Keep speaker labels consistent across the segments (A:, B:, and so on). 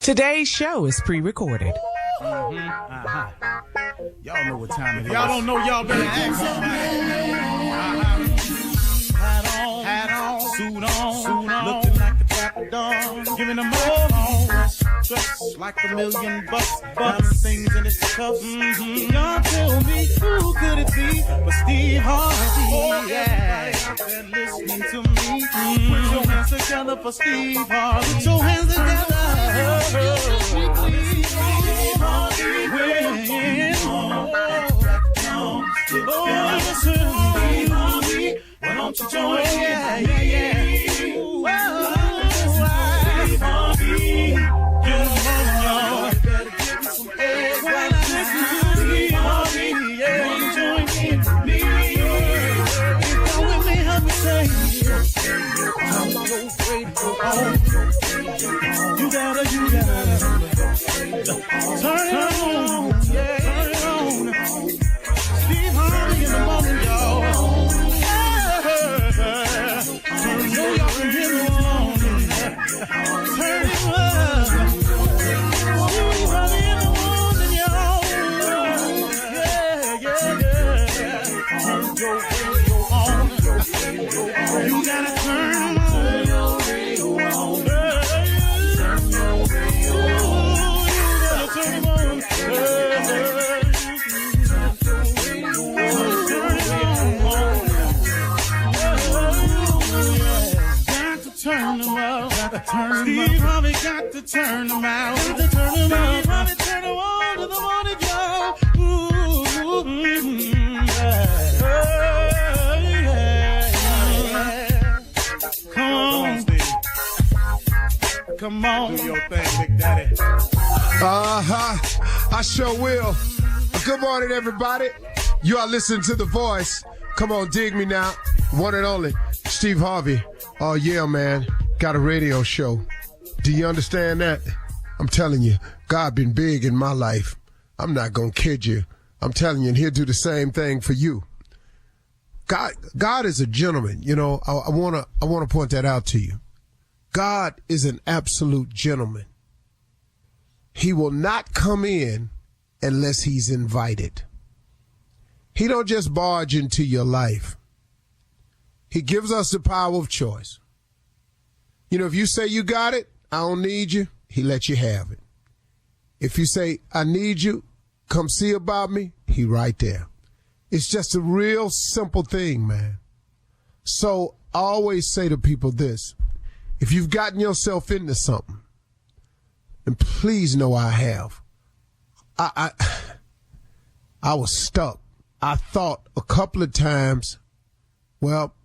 A: Today's show is pre-recorded.
B: Y'all know what time it is. Y'all don't know, y'all better ask somebody. Hat on, suit on, looking like a dapper dog, giving them all dressed like $1 million bucks, things in his cuffs. Y'all tell me who could it be but Steve Harvey? Oh, yeah. Everybody out there listening to me, put your hands together for Steve Harvey. Put your hands together. Steve Harvey, why don't you join in? Yeah. Steve Harvey, you're y'all. Better give me some eggs while I listen to Steve Harvey. Yeah, you join in with me. Come with me, help me say, I'm so afraid to go home. You gotta turn it on. Yeah, turn it on. Steve Harvey in the morning, y'all. You gotta turn your radio on. Turn your radio on. Turn it on. Got to turn them out. Steve Harvey got to turn them out. Steve Harvey turn them on to the morning, y'all. Come on, do your thing, Big Daddy.
C: I sure will. Good morning, everybody. You are listening to The Voice. Come on, dig me now. One and only, Steve Harvey. Oh, yeah, man. Got a radio show. Do you understand that? I'm telling you, God been big in my life. I'm not going to kid you. I'm telling you, and he'll do the same thing for you. God is a gentleman. You know, I want to point that out to you. God is an absolute gentleman. He will not come in unless he's invited. He don't just barge into your life. He gives us the power of choice. You know, if you say you got it, I don't need you, he lets you have it. If you say, I need you, come see about me, he right there. It's just a real simple thing, man. So I always say to people this. If you've gotten yourself into something, and please know I have, I was stuck. I thought a couple of times, well,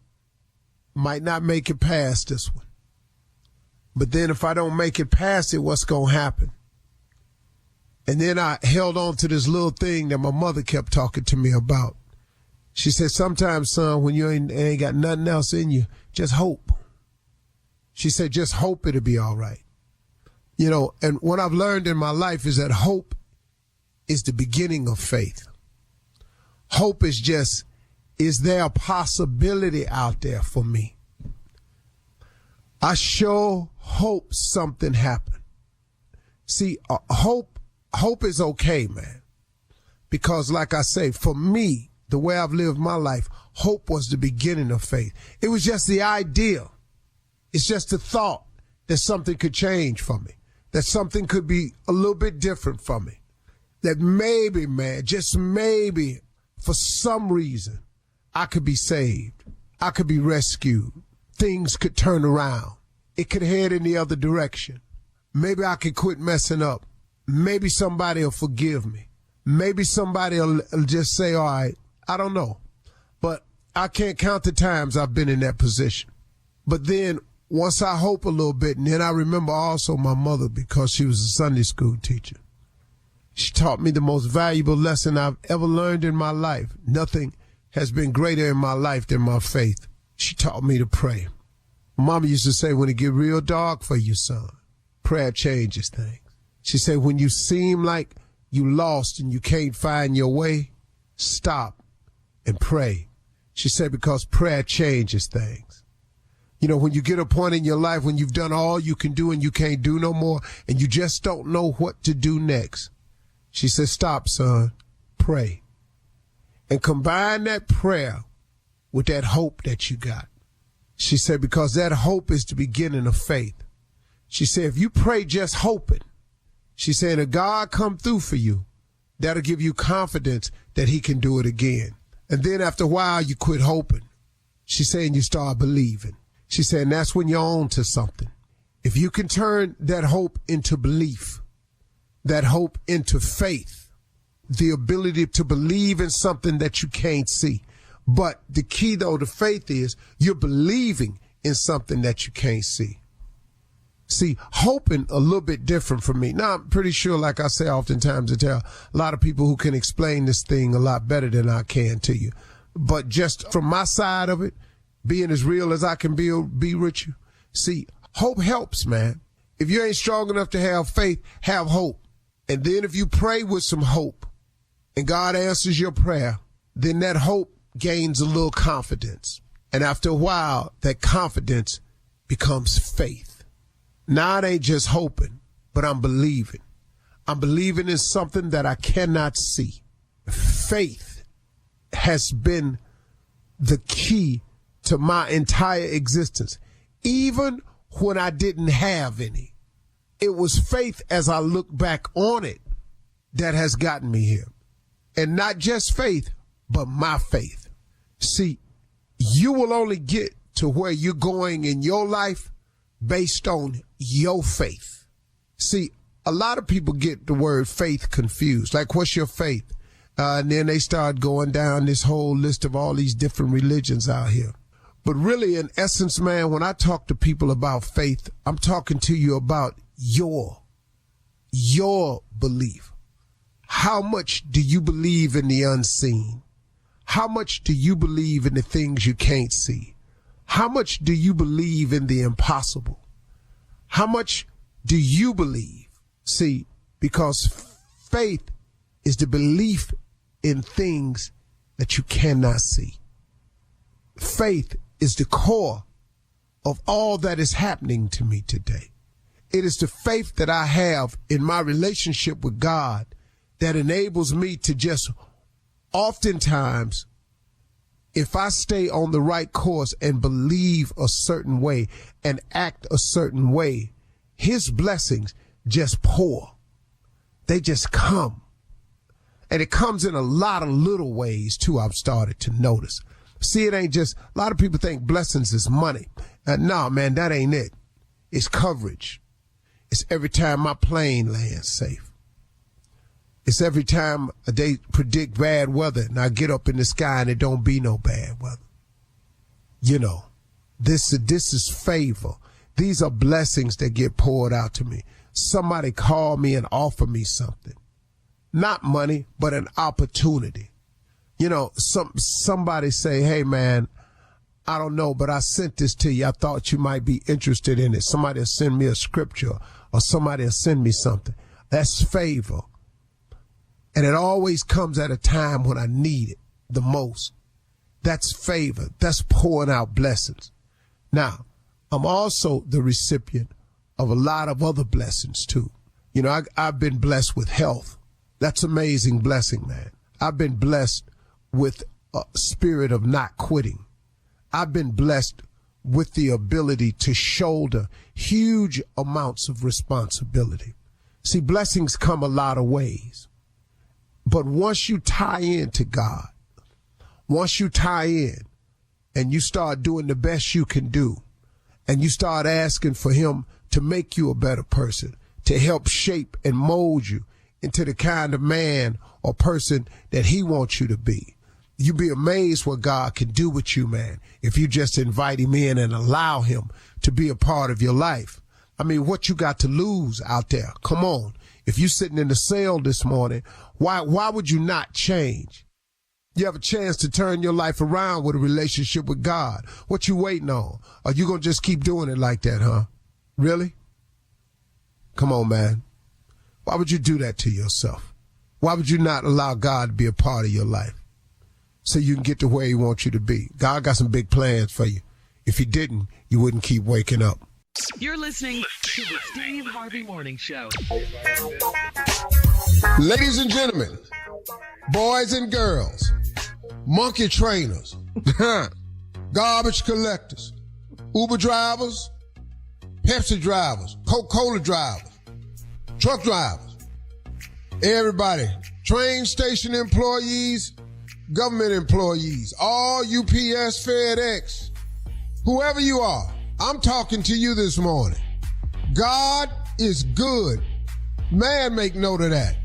C: might not make it past this one. But then if I don't make it past it, what's going to happen? And then I held on to this little thing that my mother kept talking to me about. She said, sometimes, son, when you ain't got nothing else in you, just hope. She said, just hope it'll be all right. You know, and what I've learned in my life is that hope is the beginning of faith. Hope is just, is there a possibility out there for me? I sure hope something happened. See, hope is okay, man. Because like I say, for me, the way I've lived my life, hope was the beginning of faith. It was just the idea. It's just the thought that something could change for me, that something could be a little bit different for me, that maybe, man, just maybe, for some reason, I could be saved. I could be rescued. Things could turn around. It could head in the other direction. Maybe I could quit messing up. Maybe somebody will forgive me. Maybe somebody will just say, all right, I don't know. But I can't count the times I've been in that position. But then once I hope a little bit, and then I remember also my mother, because she was a Sunday school teacher. She taught me the most valuable lesson I've ever learned in my life. Nothing has been greater in my life than my faith. She taught me to pray. Mama used to say, when it get real dark for you, son, prayer changes things. She said, when you seem like you lost and you can't find your way, stop and pray. She said, because prayer changes things. You know, when you get a point in your life when you've done all you can do and you can't do no more and you just don't know what to do next. She said, stop, son, pray. And combine that prayer with that hope that you got. She said, because that hope is the beginning of faith. She said, if you pray just hoping, she said, if God come through for you, that'll give you confidence that he can do it again. And then after a while, you quit hoping. She's saying you start believing. She's saying that's when you're on to something. If you can turn that hope into belief, that hope into faith, the ability to believe in something that you can't see. But the key, though, to faith is you're believing in something that you can't see. See, hoping a little bit different from me. Now, I'm pretty sure, like I say oftentimes, I tell a lot of people who can explain this thing a lot better than I can to you. But just from my side of it, being as real as I can be with you, see, hope helps, man. If you ain't strong enough to have faith, have hope. And then if you pray with some hope and God answers your prayer, then that hope gains a little confidence. And after a while, that confidence becomes faith. Now it ain't just hoping, but I'm believing. I'm believing in something that I cannot see. Faith has been the key to my entire existence, even when I didn't have any. It was faith as I look back on it that has gotten me here. And not just faith, but my faith. See, you will only get to where you're going in your life based on your faith. See, a lot of people get the word faith confused. Like, what's your faith? And then they start going down this whole list of all these different religions out here. But really, in essence, man, when I talk to people about faith, I'm talking to you about your belief. How much do you believe in the unseen? How much do you believe in the things you can't see? How much do you believe in the impossible? How much do you believe? See, because faith is the belief in things that you cannot see. Faith is the core of all that is happening to me today. It is the faith that I have in my relationship with God that enables me to just oftentimes, if I stay on the right course and believe a certain way and act a certain way, his blessings just pour. They just come. And it comes in a lot of little ways, too, I've started to notice. See, it ain't just, a lot of people think blessings is money. No, man, that ain't it. It's coverage. It's every time my plane lands safe. It's every time they predict bad weather and I get up in the sky and it don't be no bad weather. You know, this is favor. These are blessings that get poured out to me. Somebody call me and offer me something. Not money, but an opportunity. You know, somebody say, hey, man, I don't know, but I sent this to you. I thought you might be interested in it. Somebody will send me a scripture or somebody will send me something. That's favor. And it always comes at a time when I need it the most. That's favor. That's pouring out blessings. Now, I'm also the recipient of a lot of other blessings, too. You know, I've been blessed with health. That's amazing blessing, man. I've been blessed with a spirit of not quitting. I've been blessed with the ability to shoulder huge amounts of responsibility. See, blessings come a lot of ways. But once you tie into God, once you tie in and you start doing the best you can do, and you start asking for him to make you a better person, to help shape and mold you into the kind of man or person that he wants you to be, you'd be amazed what God can do with you, man, if you just invite him in and allow him to be a part of your life. I mean, what you got to lose out there? Come on. If you're sitting in the cell this morning, why would you not change? You have a chance to turn your life around with a relationship with God. What you waiting on? Are you going to just keep doing it like that, huh? Really? Come on, man. Why would you do that to yourself? Why would you not allow God to be a part of your life so you can get to where he wants you to be? God got some big plans for you. If he didn't, you wouldn't keep waking up.
A: You're listening to the Steve Harvey Morning Show.
C: Ladies and gentlemen, boys and girls, monkey trainers, garbage collectors, Uber drivers, Pepsi drivers, Coca-Cola drivers, truck drivers, everybody, train station employees, government employees, all UPS, FedEx, whoever you are, I'm talking to you this morning. God is good. Man, make note of that.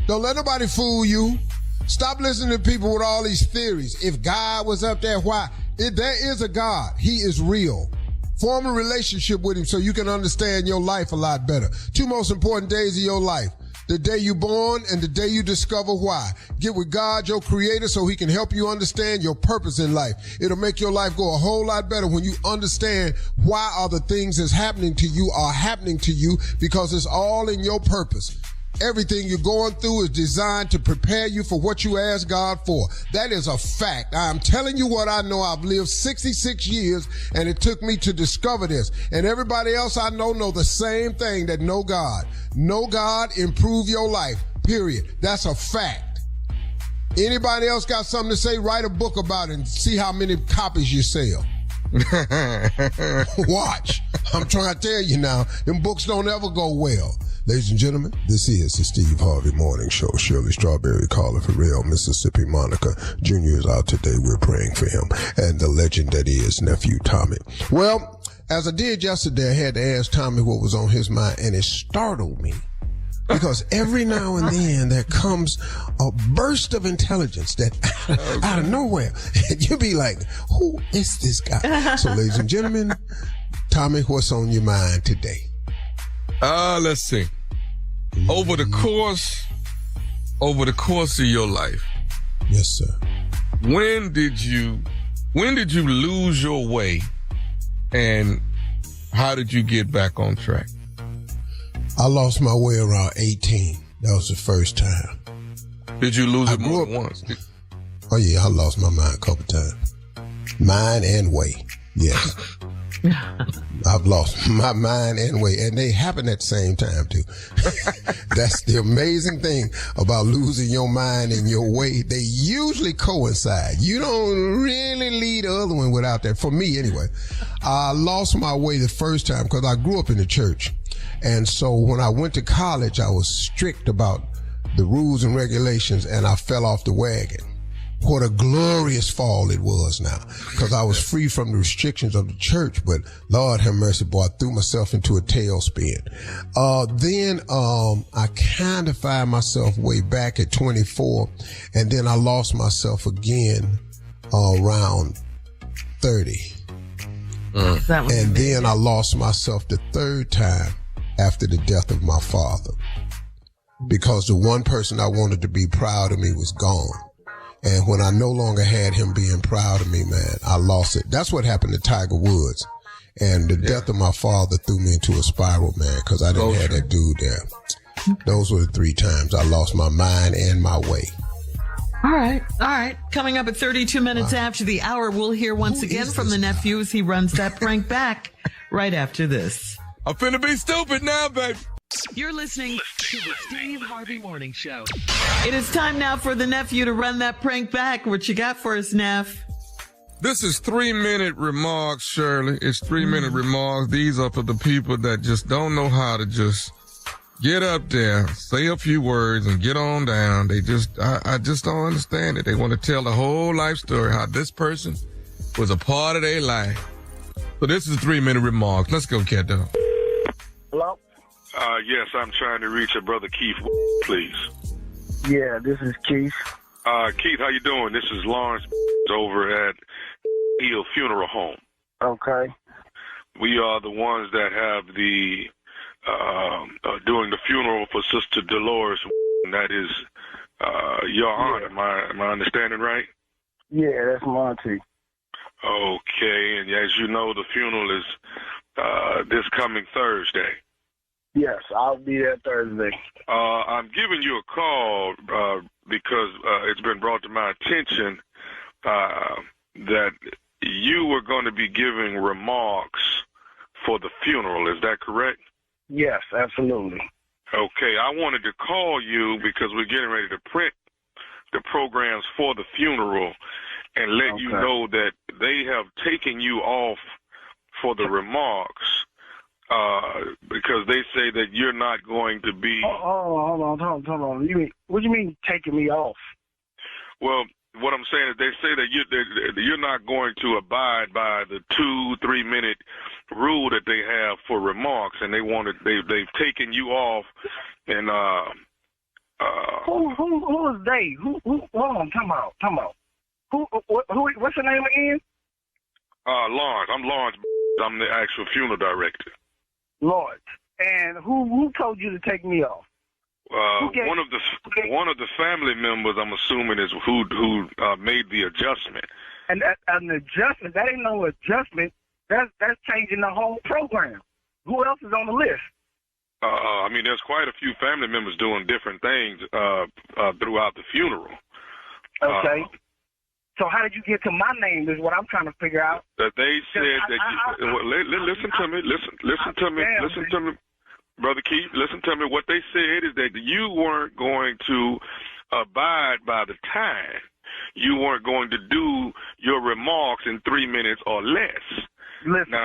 C: Don't let nobody fool you. Stop listening to people with all these theories. If God was up there, why? There is a God. He is real. Form a relationship with him so you can understand your life a lot better. Two most important days of your life. The day you're born and the day you discover why. Get with God, your creator, so he can help you understand your purpose in life. It'll make your life go a whole lot better when you understand why all the things that's happening to you are happening to you, because it's all in your purpose. Everything you're going through is designed to prepare you for what you ask God for. That is a fact. I'm telling you what I know. I've lived 66 years, and it took me to discover this. And everybody else I know the same thing, that know God. Know God, improve your life, period. That's a fact. Anybody else got something to say? Write a book about it and see how many copies you sell. Watch. I'm trying to tell you now, them books don't ever go well. Ladies and gentlemen, this is the Steve Harvey Morning Show. Shirley Strawberry, Carla Farrell, Mississippi Monica Jr. is out today. We're praying for him. And the legend that is nephew Tommy. Well, as I did yesterday, I had to ask Tommy what was on his mind, and it startled me. Because every now and then there comes a burst of intelligence that out of nowhere. And you be like, who is this guy? So, ladies and gentlemen, Tommy, what's on your mind today?
D: Let's see. Over the course of your life.
C: Yes, sir.
D: When did you lose your way, and how did you get back on track?
C: I lost my way around 18. That was the first time.
D: Did you lose it more than once?
C: Oh, yeah, I lost my mind a couple times. Mind and way, yes. I've lost my mind and way, and they happen at the same time, too. That's the amazing thing about losing your mind and your way. They usually coincide. You don't really lead the other one without that, for me anyway. I lost my way the first time because I grew up in the church. And so when I went to college, I was strict about the rules and regulations, and I fell off the wagon. What a glorious fall it was now, because I was free from the restrictions of the church, but Lord have mercy, boy, I threw myself into a tailspin. Then I kind of found myself way back at 24, and then I lost myself again around 30. And then I lost myself the third time after the death of my father, because the one person I wanted to be proud of me was gone. And when I no longer had him being proud of me, man, I lost it. That's what happened to Tiger Woods. And the death of my father threw me into a spiral, man, because I didn't have that dude there. Those were the 3 times I lost my mind and my way.
A: All right. Coming up at 32 minutes after the hour, we'll hear once again from the nephew as he runs that prank back right after this.
D: I'm finna be stupid now, baby.
A: You're listening to the Steve Harvey Morning Show. It is time now for the nephew to run that prank back. What you got for us, Neff?
D: This is 3-minute remarks, Shirley. It's 3-minute remarks. These are for the people that just don't know how to just get up there, say a few words, and get on down. They just, I just don't understand it. They want to tell the whole life story, how this person was a part of their life. So this is 3-minute remarks. Let's go, Cat Dog.
E: Hello?
F: Yes, I'm trying to reach a brother Keith, please.
E: Yeah, this is Keith.
F: Keith, how you doing? This is Lawrence over at Hill Funeral Home.
E: Okay.
F: We are the ones that have the doing the funeral for Sister Dolores. And that is your aunt. Am I understanding right?
E: Yeah, that's Monty.
F: Okay, and as you know, the funeral is this coming Thursday.
E: Yes, I'll be there Thursday.
F: I'm giving you a call because it's been brought to my attention that you were going to be giving remarks for the funeral. Is that correct?
E: Yes, absolutely.
F: Okay, I wanted to call you because we're getting ready to print the programs for the funeral and let you know that they have taken you off for the remarks because they say that you're not going to be...
E: Hold on. What do you mean taking me off?
F: Well, what I'm saying is they say that you're not going to abide by the 2-3 minute rule that they have for remarks, and they've taken you off. And
E: who is they? Who? Hold on, come out. Who? What's your name again?
F: Lawrence. I'm Lawrence. I'm the actual funeral director.
E: Lawrence. And who told you to take me off?
F: One of the family members, I'm assuming, is who made the adjustment.
E: And an adjustment? That ain't no adjustment. That's changing the whole program. Who else is on the list?
F: I mean, there's quite a few family members doing different things throughout the funeral.
E: Okay. So how did you get to my name is what I'm trying to figure out.
F: That they said listen to me. Brother Keith, listen to me. What they said is that you weren't going to abide by the time. You weren't going to do your remarks in 3 minutes or less.
E: Listen.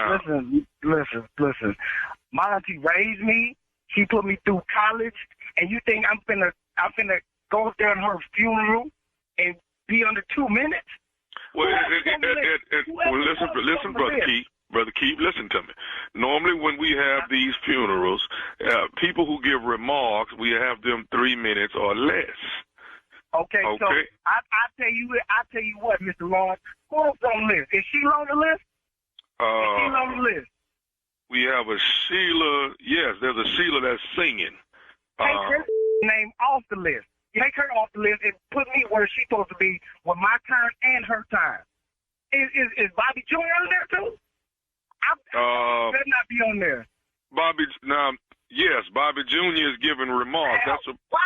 E: My auntie raised me. She put me through college, and you think I'm finna go up there in her funeral and be under 2 minutes?
F: Well, listen, Brother Keith. Brother Keith, listen to me. Normally when we have these funerals, people who give remarks, we have them 3 minutes or less.
E: Okay. So I tell you what, Mr. Lawrence, who else on the list? Is she on the list? Is she on the list?
F: We have a Sheila. Yes, there's a Sheila that's singing.
E: Take her name off the list. Take her off the list and put me where she's supposed to be with my time and her time. Is Bobby Jr. on there too? I better not be on there.
F: Yes, Bobby Jr. is giving remarks.
E: What?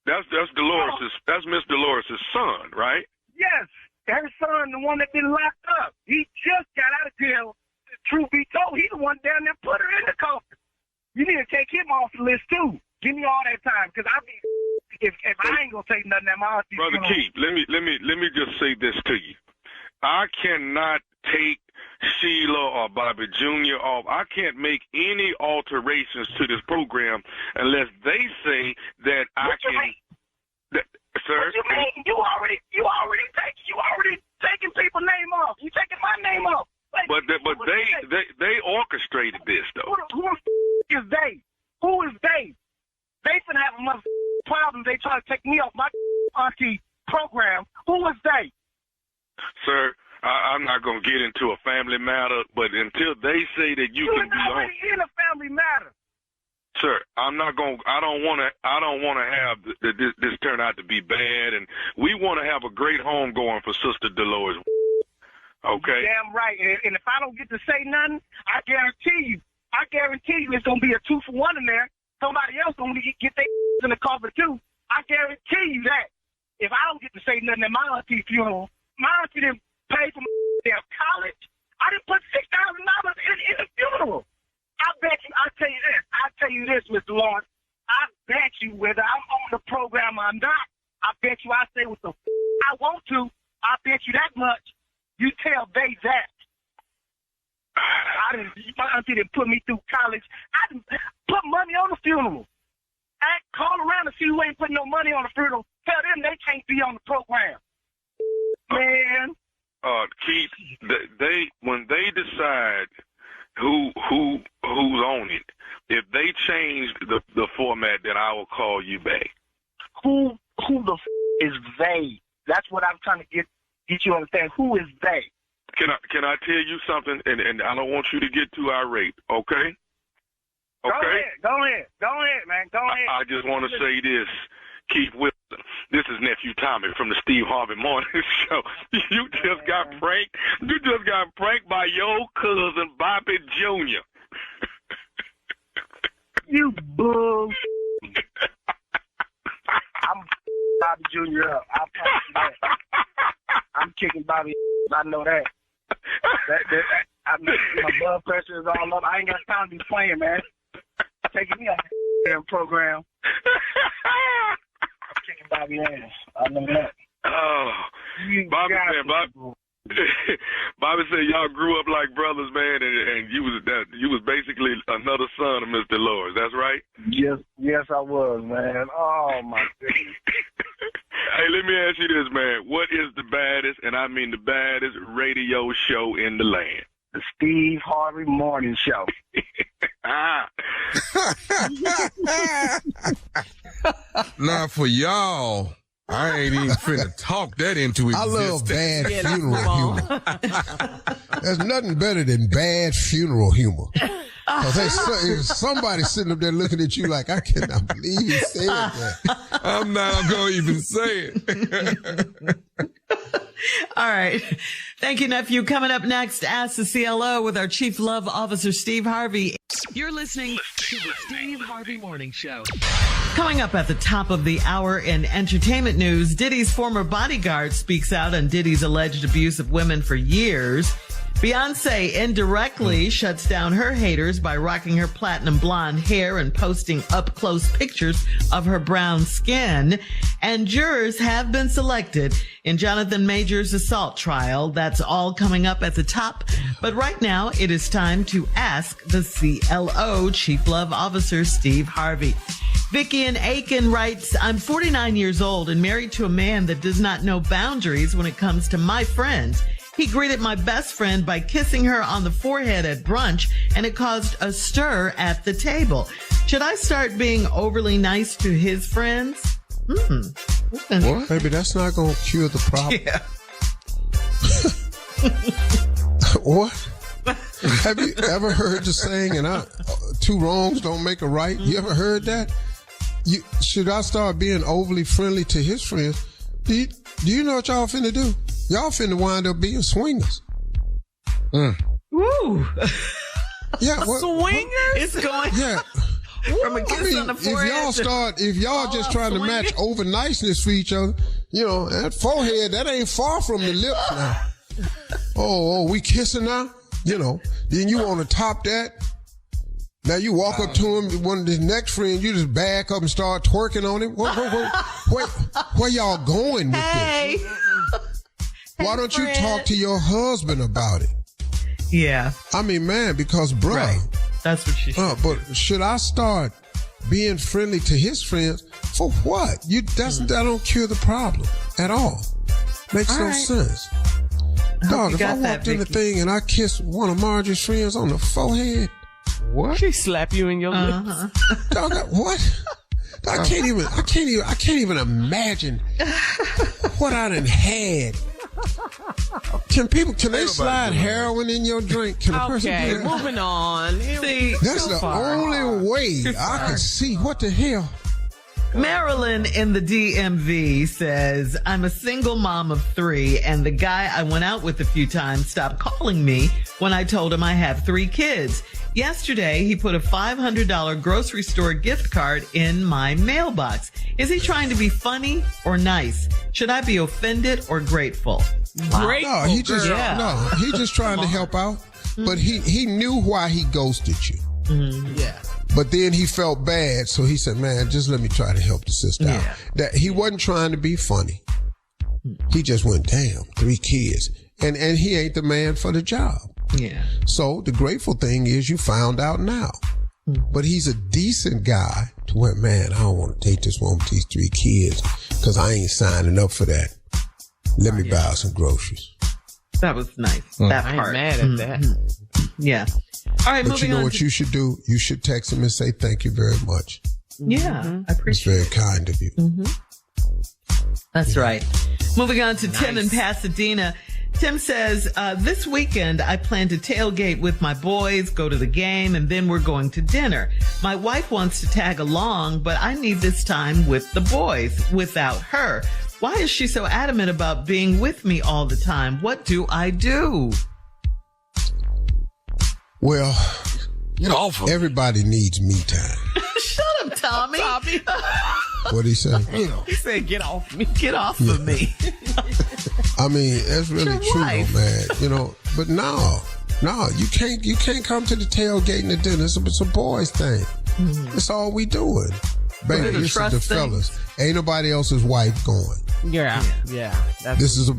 F: That's Dolores'. That's Miss Dolores' son, right?
E: Yes, her son, the one that been locked up. He just got out of jail. Truth be told, he the one down there put her in the coffin. You need to take him off the list too. Give me all that time, because if I ain't gonna take nothing at my auntie.
F: Brother Keith, let me just say this to you. I cannot take Sheila or Bobby Jr. off. I can't make any alterations to this program unless they say that I can. Sir,
E: what you mean? You already taking people's name off. You taking my name off.
F: But they orchestrated this though.
E: Who is they? Who is they? They finna have a mother problem. They try to take me off my auntie program. Who is they?
F: Sir, I'm not gonna get into a family matter, but until they say that you can be on.
E: You're already in a family matter.
F: Sir, I'm not going. I don't want to have this turn out to be bad, and we want to have a great home going for Sister Dolores. Okay.
E: Damn right. And if I don't get to say nothing, I guarantee you it's gonna be a 2-for-1 in there. Somebody else gonna get their in the coffin too. I guarantee you that. If I don't get to say nothing at my auntie funeral, my auntie didn't pay for my damn college. I didn't put $6,000 in the funeral. I tell you this, Mr. Lawrence. I bet you whether I'm on the program or not, I bet you I say what the I want to. I bet you that much. You tell they that. My auntie didn't put me through college. I didn't put money on the funeral. I call around and see who ain't putting no money on the funeral. Tell them they can't be on the program. Man.
F: Keith, when they decide who's on it, if they change the format, then I will call you back.
E: Who the is they? That's what I'm trying to get you to understand. Who is they?
F: Can I tell you something? And I don't want you to get too irate, okay? Okay.
E: Go ahead, man. Go ahead.
F: I just want to say this, Keith Wilson. This is Nephew Tommy from the Steve Harvey Morning Show. You just got pranked. You just got pranked by your cousin Bobby Jr.
E: You bull. I'm Bobby Jr. up. I'll promise you that. I'm kicking Bobby. I know that. My blood pressure is all up. I ain't got time to be playing, man. Taking me on the program. I'm kicking Bobby ass. I know that.
F: Oh, Bobby said y'all grew up like brothers, man, and you was basically another son of Mr. Lawrence. That's right?
E: Yes, I was, man. Oh, my goodness.
F: Hey, let me ask you this, man. What is the baddest, and I mean the baddest, radio show in the land?
E: The Steve Harvey Morning Show.
D: Now, for y'all, I ain't even finna talk that into existence.
C: I love bad funeral humor. There's nothing better than bad funeral humor. Because somebody sitting up there looking at you like, I cannot believe he said that.
D: I'm not going to even say it.
A: All right. Thank you, nephew. Coming up next, Ask the CLO with our Chief Love Officer, Steve Harvey. You're listening to the Steve Harvey Morning Show. Coming up at the top of the hour in entertainment news, Diddy's former bodyguard speaks out on Diddy's alleged abuse of women for years. Beyonce indirectly shuts down her haters by rocking her platinum blonde hair and posting up-close pictures of her brown skin. And jurors have been selected in Jonathan Major's assault trial. That's all coming up at the top. But right now, it is time to ask the CLO, Chief Love Officer Steve Harvey. Vicky in Aiken writes, I'm 49 years old and married to a man that does not know boundaries when it comes to my friends. He greeted my best friend by kissing her on the forehead at brunch, and it caused a stir at the table. Should I start being overly nice to his friends?
C: What? Baby, that's not going to cure the problem.
A: Yeah.
C: What? Have you ever heard the saying, two wrongs don't make a right? You ever heard that? Should I start being overly friendly to his friends? Do you know what y'all finna do? Y'all finna wind up being swingers.
A: Woo!
C: Yeah,
A: Swingers? It's going.
C: Yeah.
A: From a kiss on the forehead.
C: If y'all just trying to match over niceness for each other, that forehead, that ain't far from the lips now. Oh, we kissing now? Then you want to top that. Now you walk up to him, one of his next friend, you just back up and start twerking on him. Where y'all going with this? Why don't you talk to your husband about it?
A: Yeah.
C: I mean, man, because, bro.
A: Right. That's what she said.
C: But should I start being friendly to his friends? For what? That don't cure the problem at all. Makes no sense. Dog, if I walked in the thing and I kissed one of Marjorie's friends on the forehead.
G: What? She slap you in your lips.
C: Dog, what? I can't even imagine what I done had. Can they slide heroin in your drink? Can a person do that?
G: Moving on.
A: See,
C: that's the only way I can see. What the hell?
A: Marilyn in the DMV says, I'm a single mom of 3, and the guy I went out with a few times stopped calling me when I told him I have 3 kids. Yesterday, he put a $500 grocery store gift card in my mailbox. Is he trying to be funny or nice? Should I be offended or grateful?
G: Grateful.
C: No, he just trying to help out. But he knew why he ghosted you.
G: Yeah.
C: But then he felt bad, so he said, man, just let me try to help the sister out. That he wasn't trying to be funny. He just went, damn, 3 kids. And he ain't the man for the job.
A: Yeah.
C: So the grateful thing is you found out now. But he's a decent guy to where, man, I don't want to take this one with these 3 kids because I ain't signing up for that. Let me buy some groceries.
A: That was nice. That
G: I
A: part.
G: ain't mad at that.
A: Yeah. All right,
C: but you know what you should do? You should text him and say, thank you very much.
A: Yeah, I appreciate
C: it. It's very kind of you.
A: That's right. Moving on to Tim in Pasadena. Tim says, this weekend I plan to tailgate with my boys, go to the game, and then we're going to dinner. My wife wants to tag along, but I need this time with the boys without her. Why is she so adamant about being with me all the time? What do I do?
C: Well, everybody needs me time.
A: Shut up, Tommy.
C: What'd he say?
G: He said, get off me.
A: Get off of me.
C: I mean, that's really true, though, man. You know, but no, you can't come to the tailgate and the dinner. It's a boys thing. Mm-hmm. It's all we doing. Baby, this is the fellas. Ain't nobody else's wife going.
G: Yeah.
C: This is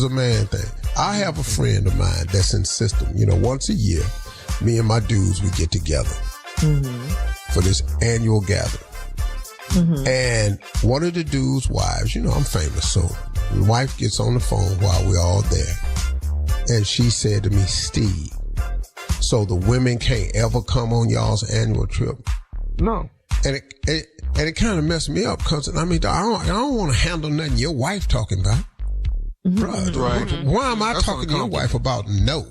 C: a man thing. I have a friend of mine that's in system. You know, once a year, me and my dudes, we get together for this annual gathering. Mm-hmm. And one of the dudes' wives, you know, I'm famous, so the wife gets on the phone while we're all there. And she said to me, Steve, so the women can't ever come on y'all's annual trip?
D: No.
C: And it kind of messed me up because, I mean, I don't want to handle nothing your wife talking about. Bruh, right. Why am I talking to your wife about no?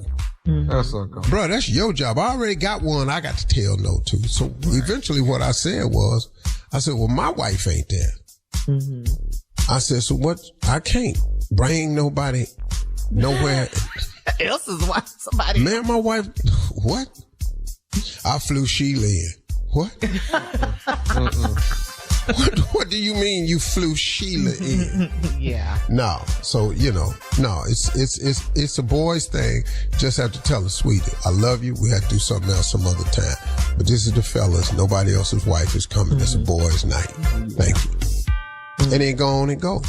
D: That's uncomfortable.
C: Bruh, that's your job. I already got one I got to tell no to. So eventually what I said, well, my wife ain't there. I said, so what? I can't bring nobody nowhere.
G: Else's wife, somebody.
C: Man, my wife, what? I flew Sheila in. What? What do you mean you flew Sheila in?
G: Yeah.
C: No. So, you know, no, it's a boys thing. Just have to tell her, sweetie, I love you. We have to do something else some other time. But this is the fellas. Nobody else's wife is coming. It's a boys' night. Thank you. And then go on and go.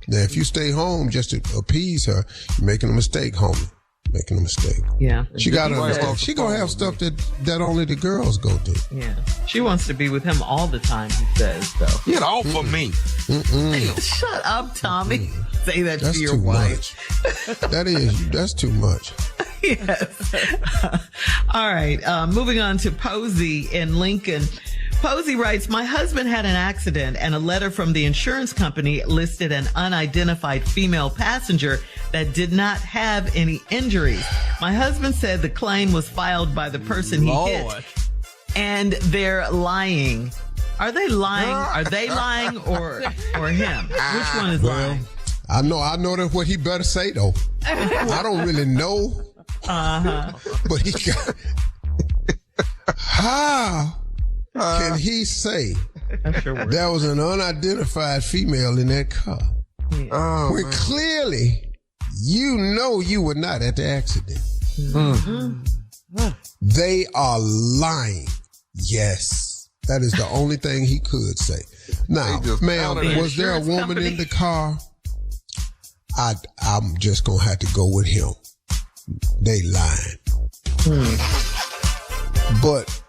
C: Now, if you stay home just to appease her, you're making a mistake, homie. Making a mistake.
A: Yeah.
C: She gonna have stuff that only the girls go do.
A: Yeah. She wants to be with him all the time, he says, though.
D: Get off of me.
A: Shut up, Tommy. Say that
C: That's
A: to your
C: too
A: wife.
C: Much. That's too much.
A: Yes. All right. Moving on to Posey in Lincoln. Posey writes, my husband had an accident and a letter from the insurance company listed an unidentified female passenger that did not have any injuries. My husband said the claim was filed by the person he hit, and they're lying. Are they lying? Are they lying or him? Which one is lying?
C: I know that's what he better say, though. I don't really know. But he got... How can he say there was an unidentified female in that car? When clearly you know you were not at the accident. They are lying. Yes. That is the only thing he could say. Now, ma'am, was there a woman in the car? I'm just going to have to go with him. They lying. But...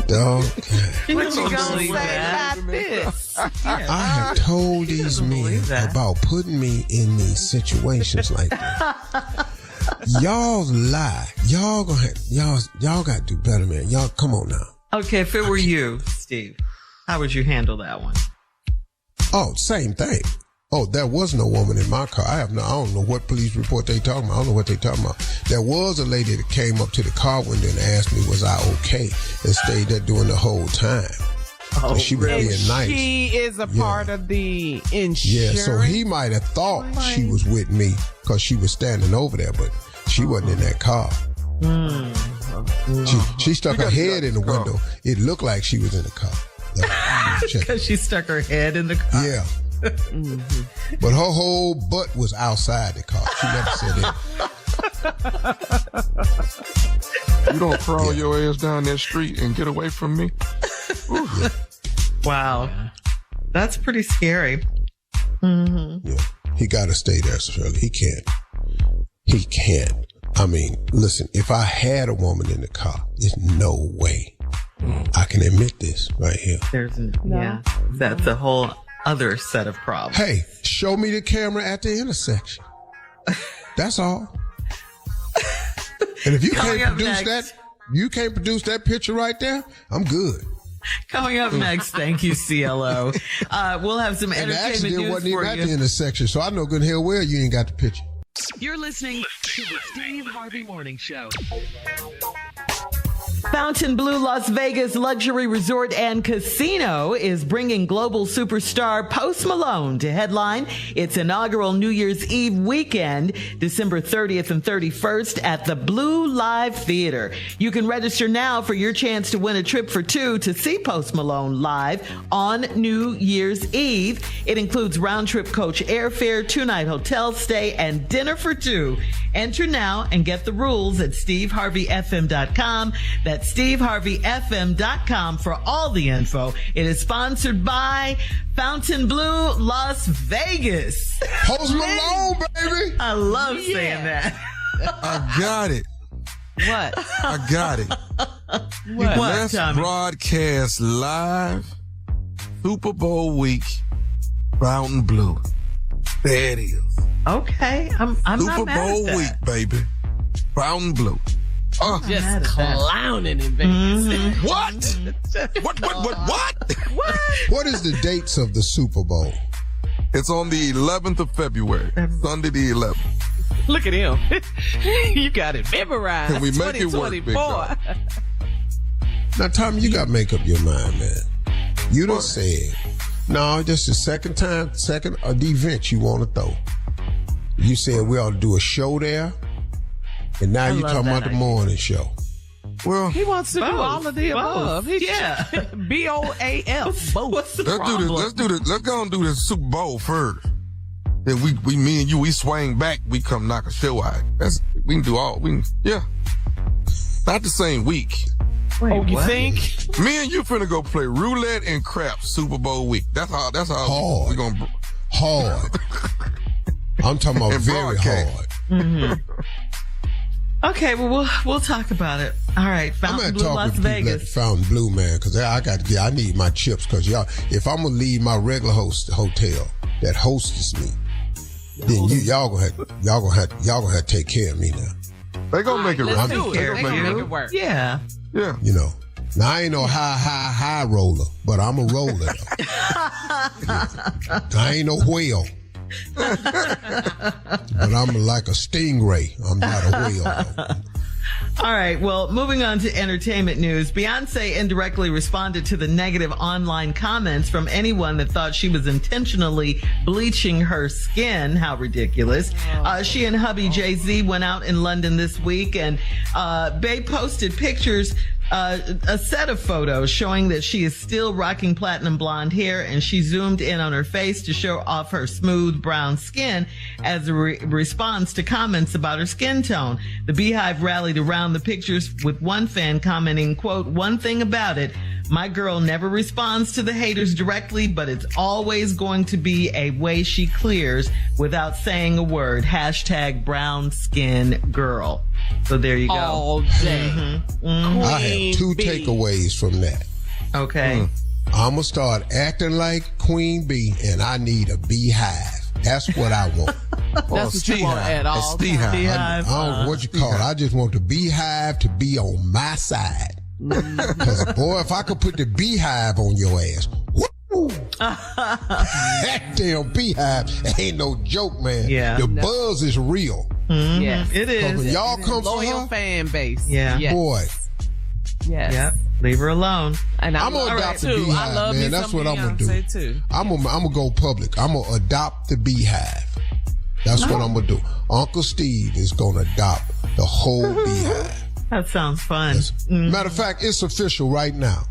C: Dog.
A: What you gonna say about this?
C: I have told these men about putting me in these situations like that. Y'all lie. Y'all got to do better, man. Y'all, come on now.
A: Okay, if it were you, Steve, how would you handle that one?
C: Oh, same thing. Oh, there was no woman in my car. I don't know what police report they talking about. I don't know what they talking about. There was a lady that came up to the car window and asked me, was I okay? And stayed there during the whole time. Oh, and she was being nice.
G: She is a part of the insurance.
C: Yeah, so he might have thought she was with me because she was standing over there, but she wasn't in that car. She stuck her head in the window. It looked like she was in the car.
A: Because she stuck her head in the car?
C: Yeah. But her whole butt was outside the car. She never said it.
D: You don't crawl your ass down that street and get away from me?
C: Yeah.
A: Wow. That's pretty scary.
C: Yeah. He got to stay there, Shirley. He can't. I mean, listen, if I had a woman in the car, there's no way I can admit this right here.
A: That's a whole other set of problems.
C: Hey, show me the camera at the intersection. That's all. And if you can't produce that picture right there, I'm good.
A: Coming up next, thank you, CLO. We'll have some entertainment news
C: wasn't
A: for
C: even
A: you.
C: at the intersection, so I know good and hell well you ain't got the picture.
A: You're listening to the Steve Harvey Morning Show. Fontainebleau Las Vegas Luxury Resort and Casino is bringing global superstar Post Malone to headline its inaugural New Year's Eve weekend, December 30th and 31st at the Blue Live Theater. You can register now for your chance to win a trip for two to see Post Malone live on New Year's Eve. It includes round-trip coach airfare, 2-night hotel stay, and dinner for two. Enter now and get the rules at SteveHarveyFM.com. That's SteveHarveyFM.com for all the info. It is sponsored by Fontainebleau Las Vegas.
C: Post Malone, baby.
A: I love saying that.
D: I got it.
G: What?
D: I got it.
G: What?
D: Let's
A: Tommy?
D: broadcast live Super Bowl week, Fontainebleau. There it is.
A: Okay, I'm
D: Super
A: not mad
D: Bowl
A: at
D: week,
A: that.
D: baby. Fontainebleau.
G: Just
A: mad at that.
G: clowning in Vegas.
D: What? What?
C: What is the dates of the Super Bowl?
D: It's on the 11th of February, Sunday the 11th.
G: Look at him. You got it memorized.
D: Can we make it work, Big
G: 2024.
D: dog?
C: Now, Tommy, you got to make up your mind, man. You done said, no, just the second event you want to throw. You said we ought to do a show there, and now you
A: love
C: talking
A: that
C: about the
A: idea.
C: morning show.
D: Well,
G: He wants to do all of the above.
A: Both. Yeah.
G: BOAF. Both.
A: What's the
D: let's do
A: problem?
D: this. Let's do this. Let's go and do this Super Bowl first. Then me and you, we swing back. We come knock a show out. We can do all. Yeah. Not the same week.
A: Wait,
G: Oh, you
A: what?
G: think?
D: Me and you finna go play roulette and craps Super Bowl week. That's how
C: Hard.
D: we gonna.
C: Hard. I'm talking about
D: And
C: very
D: broadcast.
C: hard.
A: Okay, well, we'll talk about it. All right,
C: I'm gonna
A: Fontainebleau,
C: talk
A: Las
C: with people at the
A: Vegas.
C: Fontainebleau, man, because I need my chips. Because y'all, if I'm gonna leave my regular hotel that hostess me, then y'all gonna have to take care of me now.
D: They gonna make it
G: Let's
D: right.
G: do it.
A: Care
G: They
A: of
G: gonna
A: you.
G: make it work.
A: Yeah.
D: Yeah.
C: You know. Now I ain't no high roller, but I'm a roller though. I ain't no whale. But I'm like a stingray. I'm not a whale though.
A: All right, well, moving on to entertainment news. Beyonce indirectly responded to the negative online comments from anyone that thought she was intentionally bleaching her skin. How ridiculous. She and hubby Jay-Z went out in London this week, and Bey posted pictures, a set of photos showing that she is still rocking platinum blonde hair, and she zoomed in on her face to show off her smooth brown skin as a response to comments about her skin tone. The Beehive rallied around the pictures, with one fan commenting, quote, "One thing about it, my girl never responds to the haters directly, but it's always going to be a way she clears without saying a word. Hashtag brown skin girl." So there you go.
G: All day.
C: I have two takeaways from that.
A: Okay.
C: I'm gonna start acting like Queen Bee, and I need a beehive. That's what I want.
G: That's what you want at all times.
C: I
A: Beehive.
C: don't know what you call it. I just want the beehive to be on my side. Because, boy, if I could put the beehive on your ass, woo! That damn beehive ain't no joke, man.
A: Yeah.
C: The buzz is real.
G: Yes.
A: It
C: Because when
A: is.
C: y'all come for
G: Loyal
C: her,
G: fan base.
A: Yeah.
G: Yes.
C: boy,
G: Yes.
A: Yep. Leave her alone.
G: And
C: I'm gonna
G: love
C: adopt
G: her
C: the
G: too.
C: beehive,
G: I love
C: man.
G: me
C: That's
G: some
C: what I'm gonna do.
G: Beyonce too.
C: I'm gonna go public. I'm gonna adopt the beehive. That's what I'm gonna do. Uncle Steve is gonna adopt the whole beehive.
A: That sounds fun.
C: Matter of fact, it's official right now.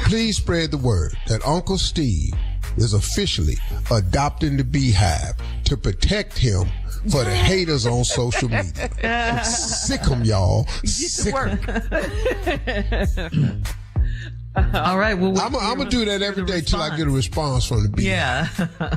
C: Please spread the word that Uncle Steve is officially adopting the beehive to protect him for the haters on social media. Sick 'em, y'all. Sick 'em.
A: All right. Well,
C: I'm gonna do that every day till I get a response from the beehive.
A: Yeah.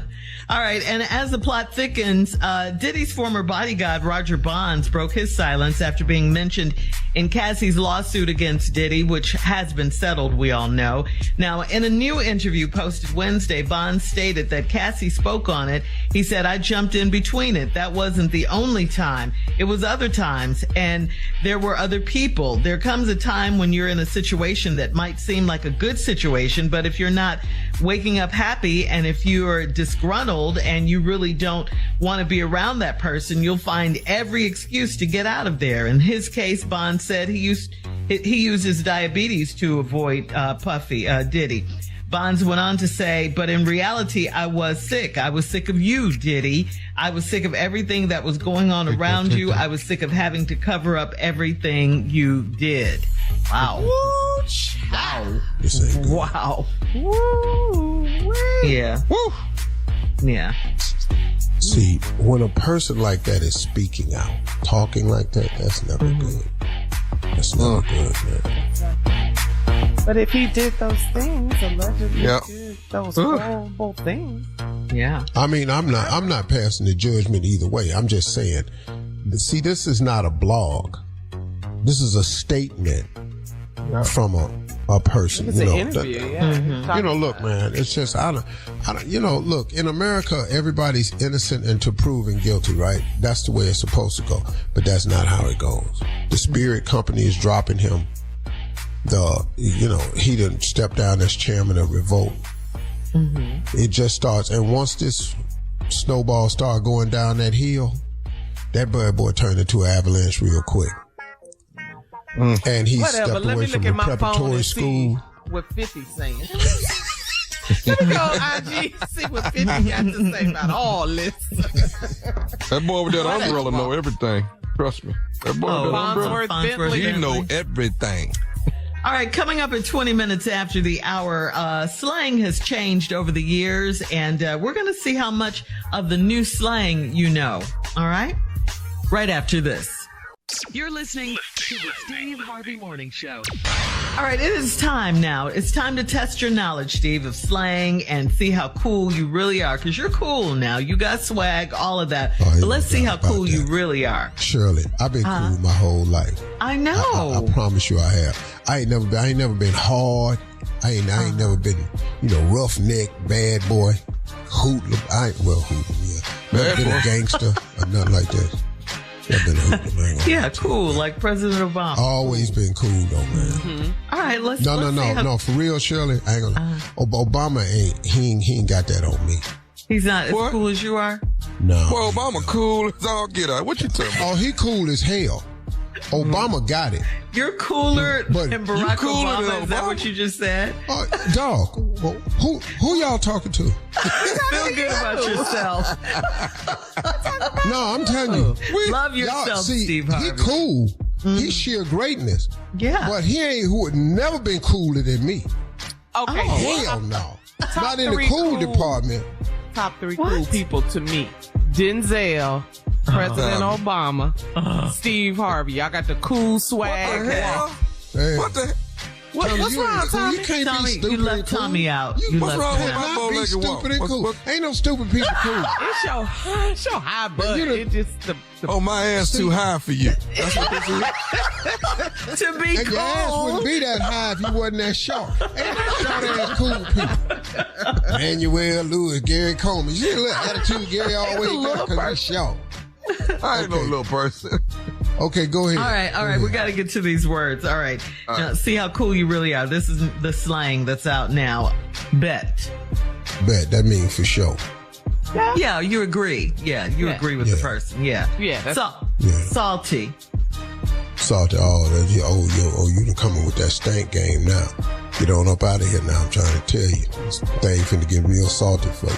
A: All right. And as the plot thickens, Diddy's former bodyguard, Roger Bonds, broke his silence after being mentioned in Cassie's lawsuit against Diddy, which has been settled, we all know. Now, in a new interview posted Wednesday, Bonds stated that Cassie spoke on it. He said, "I jumped in between it. That wasn't the only time. It was other times, and there were other people. There comes a time when you're in a situation that might seem like a good situation, but if you're not waking up happy and if you're disgruntled disgruntled and you really don't want to be around that person, you'll find every excuse to get out of there. In his case, Bond said he uses diabetes to avoid Puffy, Diddy. Bonds went on to say, but in reality, I was sick. I was sick of you, Diddy. I was sick of everything that was going on around you. I was sick of having to cover up everything you did. Wow. Wow. Wow. Woo. Yeah. Woo. Yeah.
C: See, when a person like that is speaking out, talking like that, that's never good. That's never good, man.
H: But if he did those things, allegedly did those horrible things.
A: Yeah.
C: I mean, I'm not passing the judgment either way. I'm just saying, see, this is not a blog. This is a statement from a person.
H: It's an interview,
C: look, man, it's just, I don't, look, in America, everybody's innocent until proven guilty, right? That's the way it's supposed to go. But that's not how it goes. The Spirit Company is dropping him. He didn't step down as chairman of Revolt. It just starts, and once this snowball start going down that hill, that bad boy turned into an avalanche real quick. And he stepped away from the preparatory school.
H: What 50 saying? Let me go IG, see what 50 got to say about all this.
D: That boy with that umbrella know everything. Trust me. That boy with that umbrella, he know everything.
A: All right, coming up at 20 minutes after the hour, slang has changed over the years, and we're going to see how much of the new slang you know. All right? Right after this. You're listening to the Steve Harvey Morning Show. All right, it is time now. It's time to test your knowledge, Steve, of slang and see how cool you really are. Because you're cool now. You got swag, all of that. But let's see how cool you really are.
C: Shirley, I've been cool my whole life.
A: I know.
C: I promise you I have. I ain't never been hard. I ain't never been, roughneck, bad boy, hoodlum. Hoodlum, yeah. Never been a gangster or nothing like that. I've been a hoodlum, man.
A: Yeah, cool, like President Obama.
C: Always been cool though, man.
A: All right, let's
C: No, for real, Shirley, I ain't gonna. Obama he ain't got that on me.
A: He's not as cool as you are?
C: No.
D: Well, Obama cool as all get out. What you talking about?
C: Oh, he cool as hell. Obama got it.
A: You're cooler than Barack Obama.
D: Than
A: Is that what you just said?
C: Dog, who y'all talking to?
A: Feel good about yourself.
C: No, I'm telling you.
A: Love yourself, Steve Harvey.
C: He cool. He's sheer greatness.
A: Yeah.
C: But who would never been cooler than me.
H: Okay.
C: Hell no. Not in the cool department.
H: Top 3 cool people to me. Denzel, President Obama, Steve Harvey. Y'all got the cool swag.
D: What the hell?
C: Hey.
D: What the?
H: What's wrong, Tommy?
C: You can't
A: Tommy,
C: be stupid.
A: you left Tommy out.
D: What's wrong with my
C: Be
D: bow-legged
C: stupid and
D: walk?
C: cool. Ain't no stupid people cool.
H: It's your high butt. It's just the
D: my ass too high for you. That's what this is.
A: To be
C: And
A: cool.
C: your ass wouldn't be that high if you wasn't that short. Ain't that short ass cool people. Manuel Lewis, Gary Coleman. You see a little attitude Gary always got because he's short.
D: I ain't no little person.
C: Okay, go ahead.
A: All right. We got to get to these words. All right. Now, see how cool you really are. This is the slang that's out now. Bet.
C: Bet. That means for sure.
A: Yeah, you agree. Yeah, you agree with the person. Yeah.
H: Yeah.
A: Salty.
C: Salty. You done coming with that stank game now. Get on up out of here now. I'm trying to tell you. This thing finna get real salty for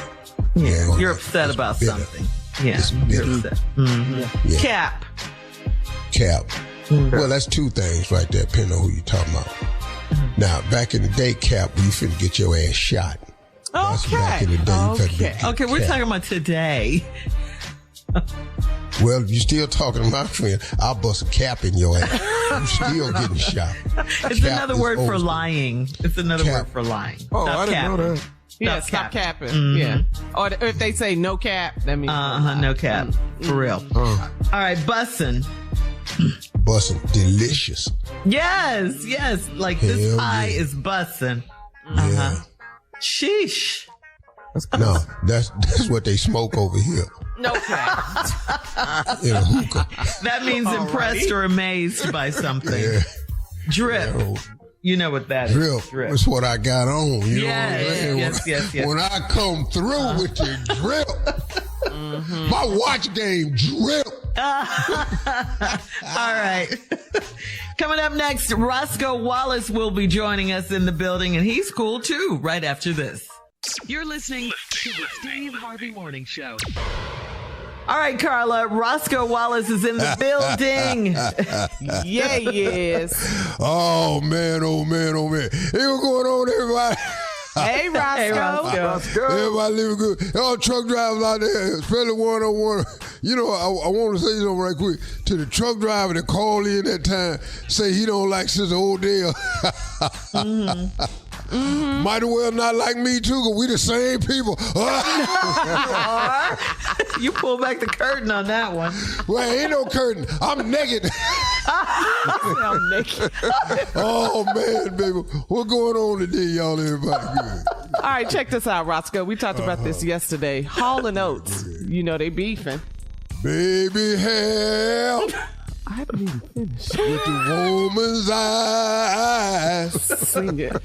C: you.
A: Yeah. You're upset about
C: bitter.
A: something. Yeah.
C: It's bitter.
A: You're upset. Mm-hmm.
C: Yeah.
A: Cap.
C: Well, that's 2 things right there, depending on who you talking about. Now, back in the day, Cap, you finna get your ass shot. That's back in the day.
A: Okay, we're talking about today.
C: Well, you still talking to my friend, I'll bust a cap in your ass. You still getting shot.
A: It's
C: Cap
A: another word for
C: over.
A: lying. It's another word for lying.
D: Oh,
A: Stop
D: I didn't
A: capping.
D: know that.
H: Yeah, stop capping. Yeah. Or if they say no cap, that means
A: no cap. For real. All right, bussin'.
C: Bussin', delicious.
A: Yes. Like this
C: Hell
A: pie
C: yeah.
A: is bussin'.
C: Yeah.
A: Sheesh.
C: No, that's what they smoke over here
H: no cap.
C: in a hookah.
A: That means impressed or amazed by something.
C: Yeah.
A: Drip. You know what that
C: Drip.
A: is. Drip.
C: That's what I got on. You know what I'm saying?
A: Yes.
C: When I come through with your drip, my watch game drip.
A: All right. Coming up next, Roscoe Wallace will be joining us in the building, and he's cool too, right after this. You're listening to the Steve Harvey Morning Show. All right, Carla, Roscoe Wallace is in the building.
H: Yeah, yes.
C: Oh, man. Hey, what's going on, everybody?
H: Hey, Roscoe.
C: Everybody living good. All truck drivers out there, especially one on one. You know, I want to say something right quick to the truck driver that called in that time, say he don't like Sister Odell. Might as well not like me too, because we the same people.
A: You pull back the curtain on that one.
C: Well, ain't no curtain. I'm naked.
H: I'm naked.
C: Oh, man, baby. What's going on today, y'all? Everybody good?
H: All right, check this out, Roscoe. We talked about this yesterday. Hall and Oates, you know, they beefing.
C: Baby, help.
H: I haven't even finished.
C: With the woman's eyes,
H: Sing it.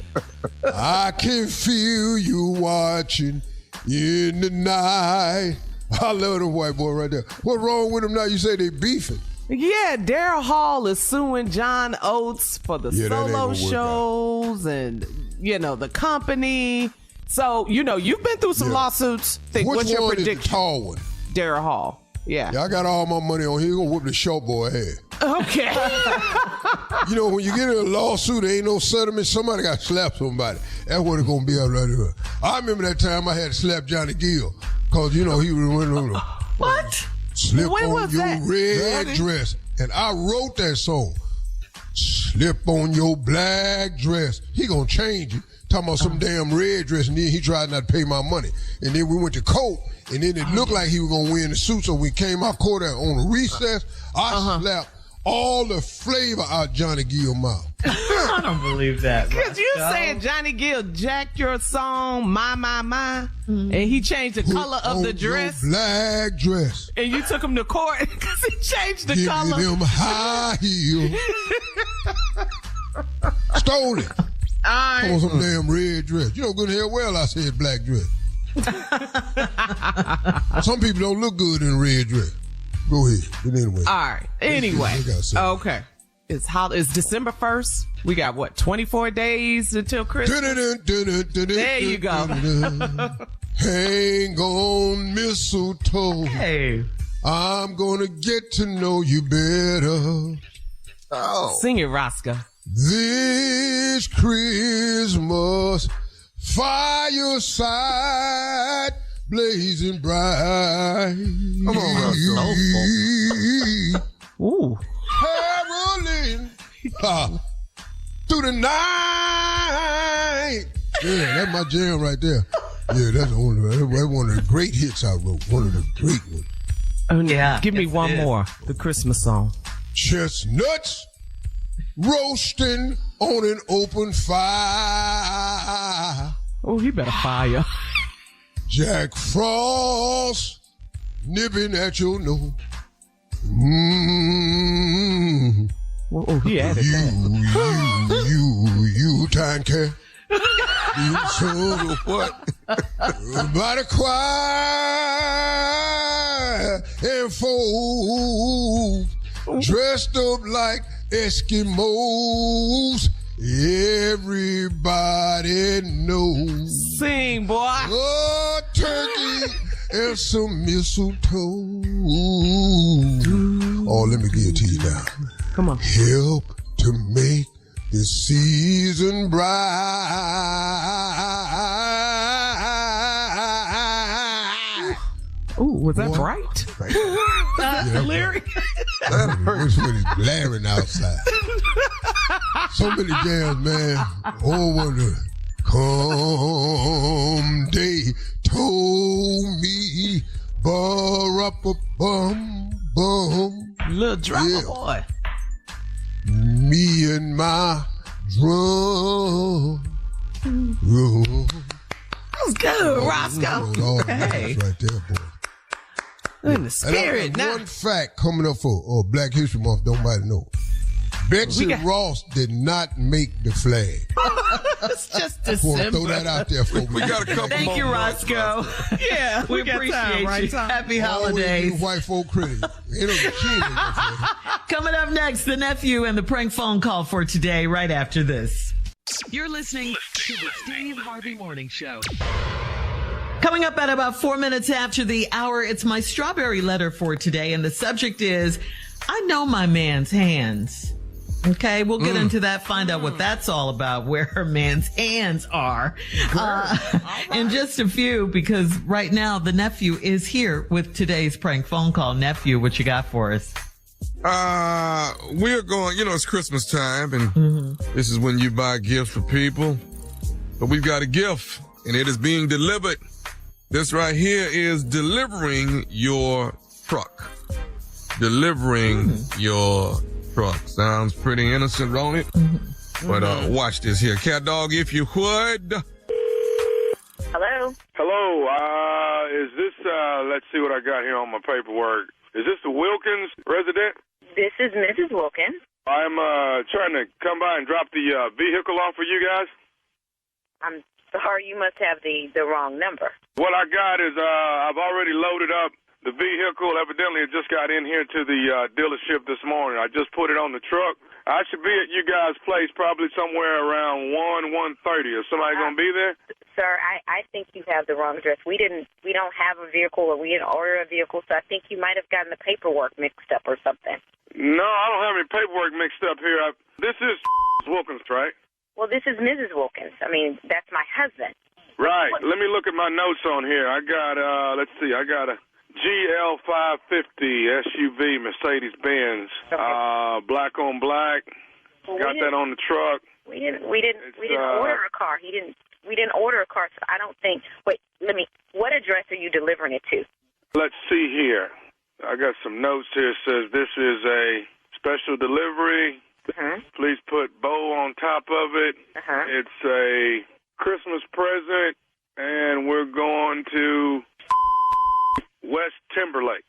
C: I can feel you watching in the night. I love the white boy right there. What's wrong with him now? You say they beefing.
H: Yeah, Daryl Hall is suing John Oates for the
C: that ain't
H: solo
C: gonna work
H: shows and, you know, the company. So, you know, you've been through some lawsuits. What's your
C: one
H: prediction?
C: is the tall one?
H: Daryl Hall. Yeah.
C: I got all my money on him. He gonna whoop the short boy head.
H: Okay.
C: You know, when you get in a lawsuit, there ain't no settlement. Somebody got to slap somebody. That's what it's going to be out right there. I remember that time I had to slap Johnny Gill because, you know, he was
A: What?
C: Slip
H: When
C: on
H: was
C: your
H: that?
C: red dress. And I wrote that song. Slip on your black dress. He going to change it. Talking about some damn red dress, and then he tried not to pay my money. And then we went to court, and then it looked like he was going to win the suit. So we came out court on a recess. I slapped all the flavor out Johnny Gill's mouth.
A: I don't believe that.
H: Because you said Johnny Gill jacked your song, My, and he changed the color of the dress.
C: Your black dress.
H: And you took him to court because he changed the
C: Give
H: color.
C: me them high heels. Stole it. On some damn red dress. You know good hell well I said black dress. Some people don't look good in a red dress. Go ahead. But anyway.
H: All right. Anyway. Okay. It's December 1st. We got what, 24 days until Christmas? There you go.
C: Hang on, mistletoe.
A: Hey.
C: I'm gonna get to know you better.
H: Oh. Sing it, Roscoe.
C: This Christmas, fireside blazing bright.
A: Come on, Roscoe.
H: Ooh.
C: Caroling through the night. Yeah, that's my jam right there. Yeah, that's one of the great hits I wrote. One of the great ones.
H: Oh, yeah. Give me one more. The Christmas song.
C: Chestnuts roasting on an open fire.
H: Oh, he better fire.
C: Jack Frost nipping at your nose.
H: Oh, he added that.
C: You time care. You so what? By the choir and folks dressed up like Eskimos. Everybody knows.
H: Sing, boy.
C: Oh, turkey and some mistletoe. Oh, let me get to you now.
H: Come on.
C: Help to make the season bright.
H: Ooh, was that bright?
C: Yeah,
H: Larry?
C: It's when it's blaring outside. So many jams, man. Oh, what the come day told me, bum.
H: Little drama boy.
C: Me and my drum.
H: That was good, Roscoe.
C: Hey. Right there, boy.
H: In the spirit now.
C: One fact coming up for Black History Month, don't nobody know. Betsy Ross did not make the flag.
H: It's just December.
C: Throw that out there for me.
D: We got a couple
A: Thank you, Roscoe.
H: Yeah,
A: we appreciate you. Happy
C: Always
A: holidays.
C: you white folk critics.
A: Coming up next, the nephew and the prank phone call for today, right after this. You're listening to the Steve Harvey Morning Show. Coming up at about 4 minutes after the hour, it's my strawberry letter for today, and the subject is, I know my man's hands. Okay, we'll get into that, find out what that's all about, where her man's hands are. In just a few, because right now the nephew is here with today's prank phone call. Nephew, what you got for us?
D: We're going, it's Christmas time, and this is when you buy gifts for people. But we've got a gift, and it is being delivered. This right here is delivering your truck. Delivering your truck. Sounds pretty innocent, don't it? But watch this here. Cat dog, if you would.
I: Hello?
F: Hello, is this, let's see what I got here on my paperwork. Is this the Wilkins resident?
I: This is Mrs. Wilkins.
F: I'm trying to come by and drop the vehicle off for you guys.
I: I'm sorry, you must have the wrong number.
F: What I got is I've already loaded up the vehicle. Evidently, it just got in here to the dealership this morning. I just put it on the truck. I should be at you guys' place probably somewhere around 1:30. Is somebody going to be there?
I: Sir, I think you have the wrong address. We don't have a vehicle, or we didn't order a vehicle, so I think you might have gotten the paperwork mixed up or something.
F: No, I don't have any paperwork mixed up here. This is Wilkins, right?
I: Well, this is Mrs. Wilkins. I mean, that's my husband.
F: Right. Let me look at my notes on here. I got, let's see, I got a GL 550 SUV Mercedes-Benz, black on black. Got that on the truck.
I: We didn't order a car. We didn't order a car, so I don't think. Wait, what address are you delivering it to?
F: Let's see here. I got some notes here. It says this is a special delivery. Please put bow on top of it. It's a Christmas present, and we're going to West Timberlake.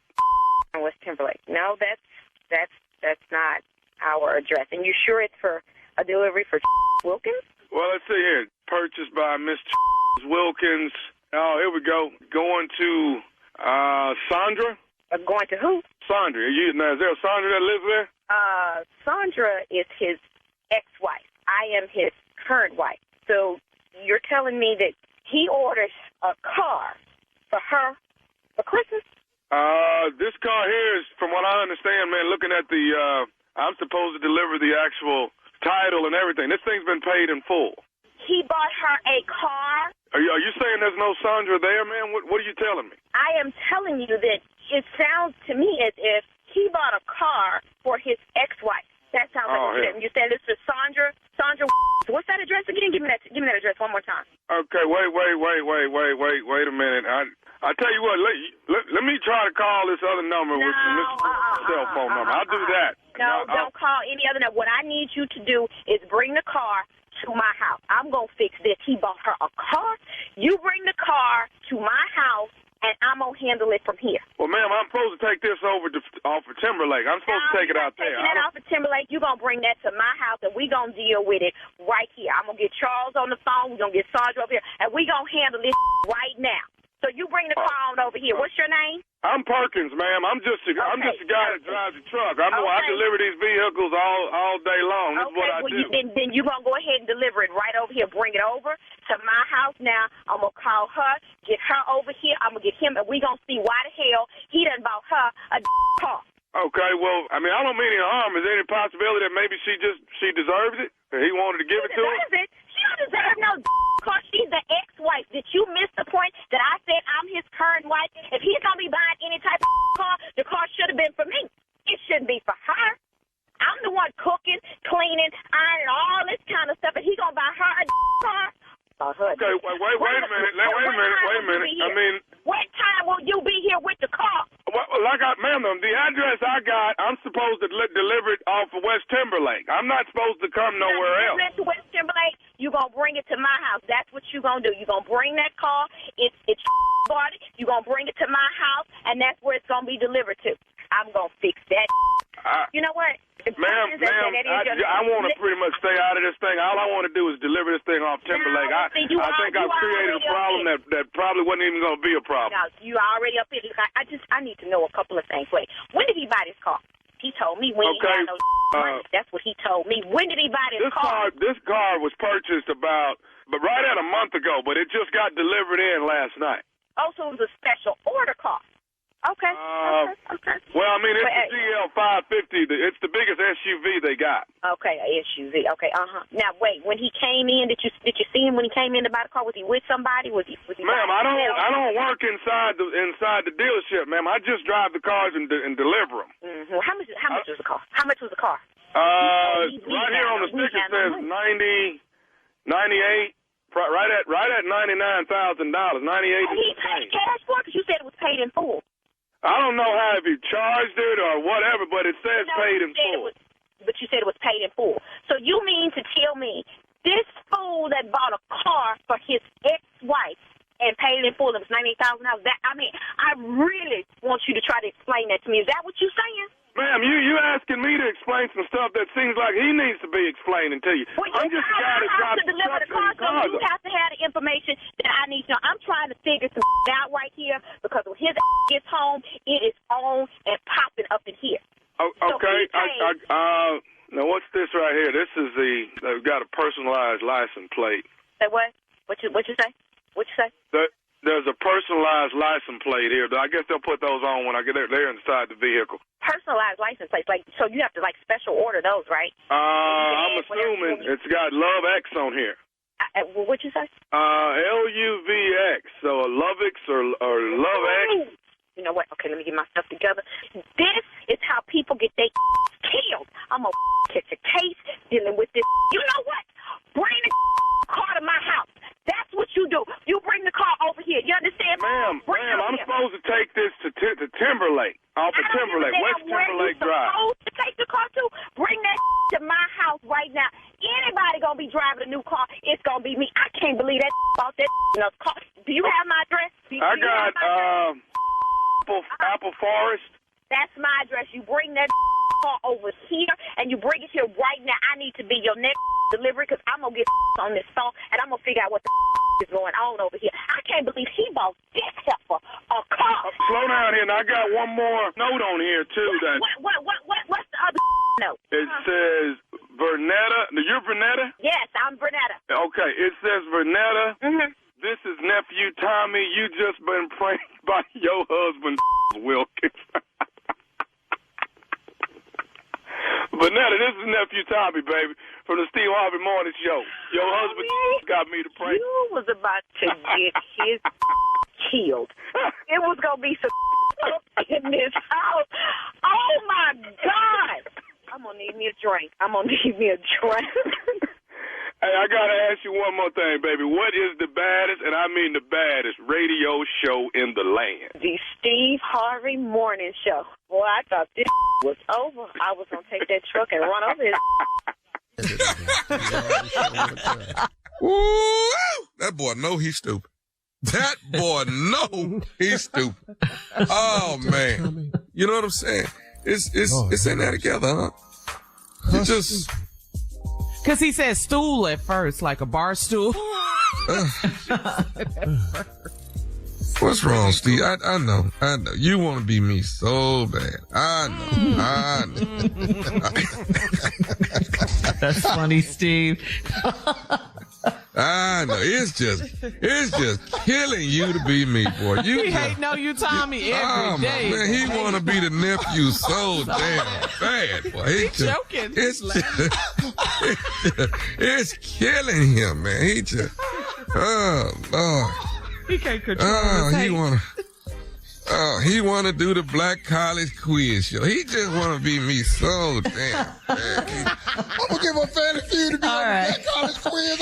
I: West Timberlake. No, that's not our address. And you sure it's for a delivery for Wilkins?
F: Well, let's see here. Purchased by Miss Wilkins. Oh, here we go. Going to Sandra.
I: Going to who?
F: Sandra. Now, is there a Sandra that lives there?
I: Sandra is his ex-wife. I am his current wife. So you're telling me that he orders a car for her for Christmas?
F: This car here is, from what I understand, man, looking at the, I'm supposed to deliver the actual title and everything. This thing's been paid in full.
I: He bought her a car?
F: Are you saying there's no Sandra there, man? What are you telling me?
I: I am telling you that it sounds to me as if he bought a car for his ex-wife. That sounds like you said this is Sandra. What's that address again? Give me that address one more time.
F: Okay, wait a minute. I tell you what, let me try to call this other number with the cell phone number. I'll do that.
I: No, don't call any other number. What I need you to do is bring the car to my house. I'm going to fix this. He bought her a car. You bring the car to my house, and I'm going to handle it from here.
F: Well, ma'am, I'm supposed to take this over off of Timberlake. I'm supposed to take it out there.
I: Taking that off of Timberlake, you're going to bring that to my house, and we're going to deal with it right here. I'm going to get Charles on the phone. We're going to get Sandra over here, and we're going to handle this right now. So you bring the car on over here. What's your name?
F: I'm Perkins, ma'am. I'm just a guy that drives the truck. I deliver these vehicles all day long. This is what I do.
I: Then you're going to go ahead and deliver it right over here. Bring it over to my house now. I'm going to call her, get her over here. I'm going to get him, and we're going to see why the hell he done bought her a car.
F: Okay, well, I mean, I don't mean any harm. Is there any possibility that maybe she deserves it? He wanted to give it to her?
I: She don't deserve no car. She's the ex-wife. Did you miss the point that I said I'm his current wife? If he's going to be buying any type of car, the car should have been for me. It shouldn't be for her. I'm the one cooking, cleaning, ironing, all this kind of stuff, and he's going to buy her a car?
F: Okay, wait a minute. I mean,
I: what time will you be here with the car?
F: Well, ma'am, the address I got, I'm supposed to deliver it off of West Timberlake. I'm not supposed to come nowhere else.
I: To West Timberlake, you're going to bring it to my house. That's what you're going to do. You're going to bring that car. It's bought it. You're going to bring it to my house, and that's where it's going to be delivered to. I'm going to fix that. You know what?
F: Ma'am, I want to pretty much stay out of this thing. All I want to do is deliver this thing off Timberlake. I think I've created a problem that probably wasn't even going to be a problem.
I: Now, you already up here. I need to know a couple of things. Wait, when did he buy this car? He told me when he got no money. That's what he told me. When did he buy this car?
F: This car was purchased right at a month ago, but it just got delivered in last night.
I: Oh, so it was a special order car. Okay.
F: Well, I mean, it's the GL 550. It's the biggest SUV they got.
I: Okay, a SUV. Okay, Now, wait. When he came in, did you see him when he came in to buy the car? Was he with somebody? Was he?
F: Ma'am, I don't work inside the dealership, ma'am. I just drive the cars and deliver them.
I: Well, how much was the car? How much was the car?
F: Right here on the sticker says 98. Right at $99,000. 98.
I: He paid cash for it because you said it was paid in full.
F: I don't know how if he charged it or whatever, but it says paid in full.
I: But you said it was paid in full. So you mean to tell me this fool that bought a car for his ex-wife and paid it in full, it was $98,000? I really want you to try to explain that to me. Is that what you're saying?
F: Ma'am, you asking me to explain some stuff that seems like he needs to be explaining to you.
I: Well,
F: I'm just a guy that drives
I: to deliver the car, so you have to have the information that I need to know. I'm trying to figure some out right here because when his gets home, it is on and popping up in here.
F: Okay. Now what's this right here? This is they've got a personalized license plate.
I: Say what? What you say? What you say?
F: There's a personalized license plate here. I guess they'll put those on when I get there. They're inside the vehicle.
I: Personalized license plates, so you have to special order those, right?
F: I'm assuming it's got Love X on here.
I: What'd you say?
F: LUVX, so a Lovex or Love X.
I: You know what? Okay, let me get my stuff together. This is how people get their killed. I'm gonna catch a case dealing with this. You know what? Bring the car to my house. That's what you do. You bring the car over here. You understand?
F: Ma'am, I'm supposed to take this to Timberlake, off of Timberlake, West Timberlake Drive.
I: Supposed to take the car to? Bring that to my house right now. Anybody gonna be driving a new car, it's gonna be me. I can't believe that bought that car. Do you have my address?
F: I got Apple Forest.
I: That's my address. You bring that car over here, and you bring it here right now. I need to be your next delivery because I'm going to get on this phone, and I'm going to figure out what the is going on over here. I can't believe he bought this heifer a car.
F: Slow down here, and I got one more note on here, too.
I: What's the other note?
F: It says Vernetta. You're Vernetta?
I: Yes, I'm Vernetta.
F: Okay, it says Vernetta.
I: Mm-hmm.
F: This is nephew Tommy. You just been pranked by your husband, Wilkins. Vernetta, this is nephew Tommy, baby, from the Steve Harvey Morning Show. Your husband got me to prank.
I: You was about to get his killed. It was going to be some in this house. Oh, my God. I'm going to need me a drink.
F: Hey, I got to ask you one more thing, baby. What is the baddest, and I mean the baddest, radio show in the land?
I: The Steve Harvey Morning Show. Boy, I thought this was over. I was going to take that truck and run over it.
D: Ooh, that boy know he's stupid. That boy know he's stupid. Oh, man. You know what I'm saying? It's in there together, huh? It just...
H: Because he said stool at first, like a bar stool.
D: What's wrong, Steve? I know. You want to be me so bad. I know.
A: That's funny, Steve.
D: I know. It's just killing you to be me, boy.
H: He hating on you, Tommy, every day.
D: Man, he want to be the nephew so damn bad, boy.
H: He's joking.
D: It's killing him, man. He just, oh, Lord.
H: He can't control his hate.
D: He want to do the Black College Quiz show. He just want to be me so damn bad. I'm going to give a Family Feud to be on the Black College Quiz.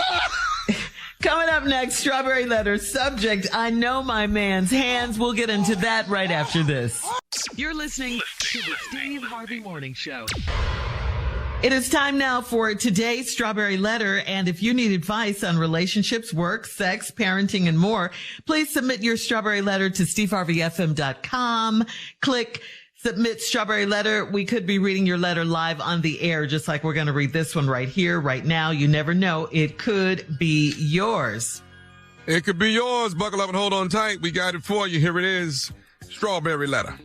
A: Coming up next, Strawberry Letter. Subject, I know my man's hands. We'll get into that right after this. You're listening to the Steve Harvey Morning Show. It is time now for today's Strawberry Letter. And if you need advice on relationships, work, sex, parenting, and more, please submit your Strawberry Letter to SteveHarveyFM.com. Click submit Strawberry Letter. We could be reading your letter live on the air, just like we're going to read this one right here, right now. You never know. It could be yours.
D: It could be yours. Buckle up and hold on tight. We got it for you. Here it is. Strawberry Letter.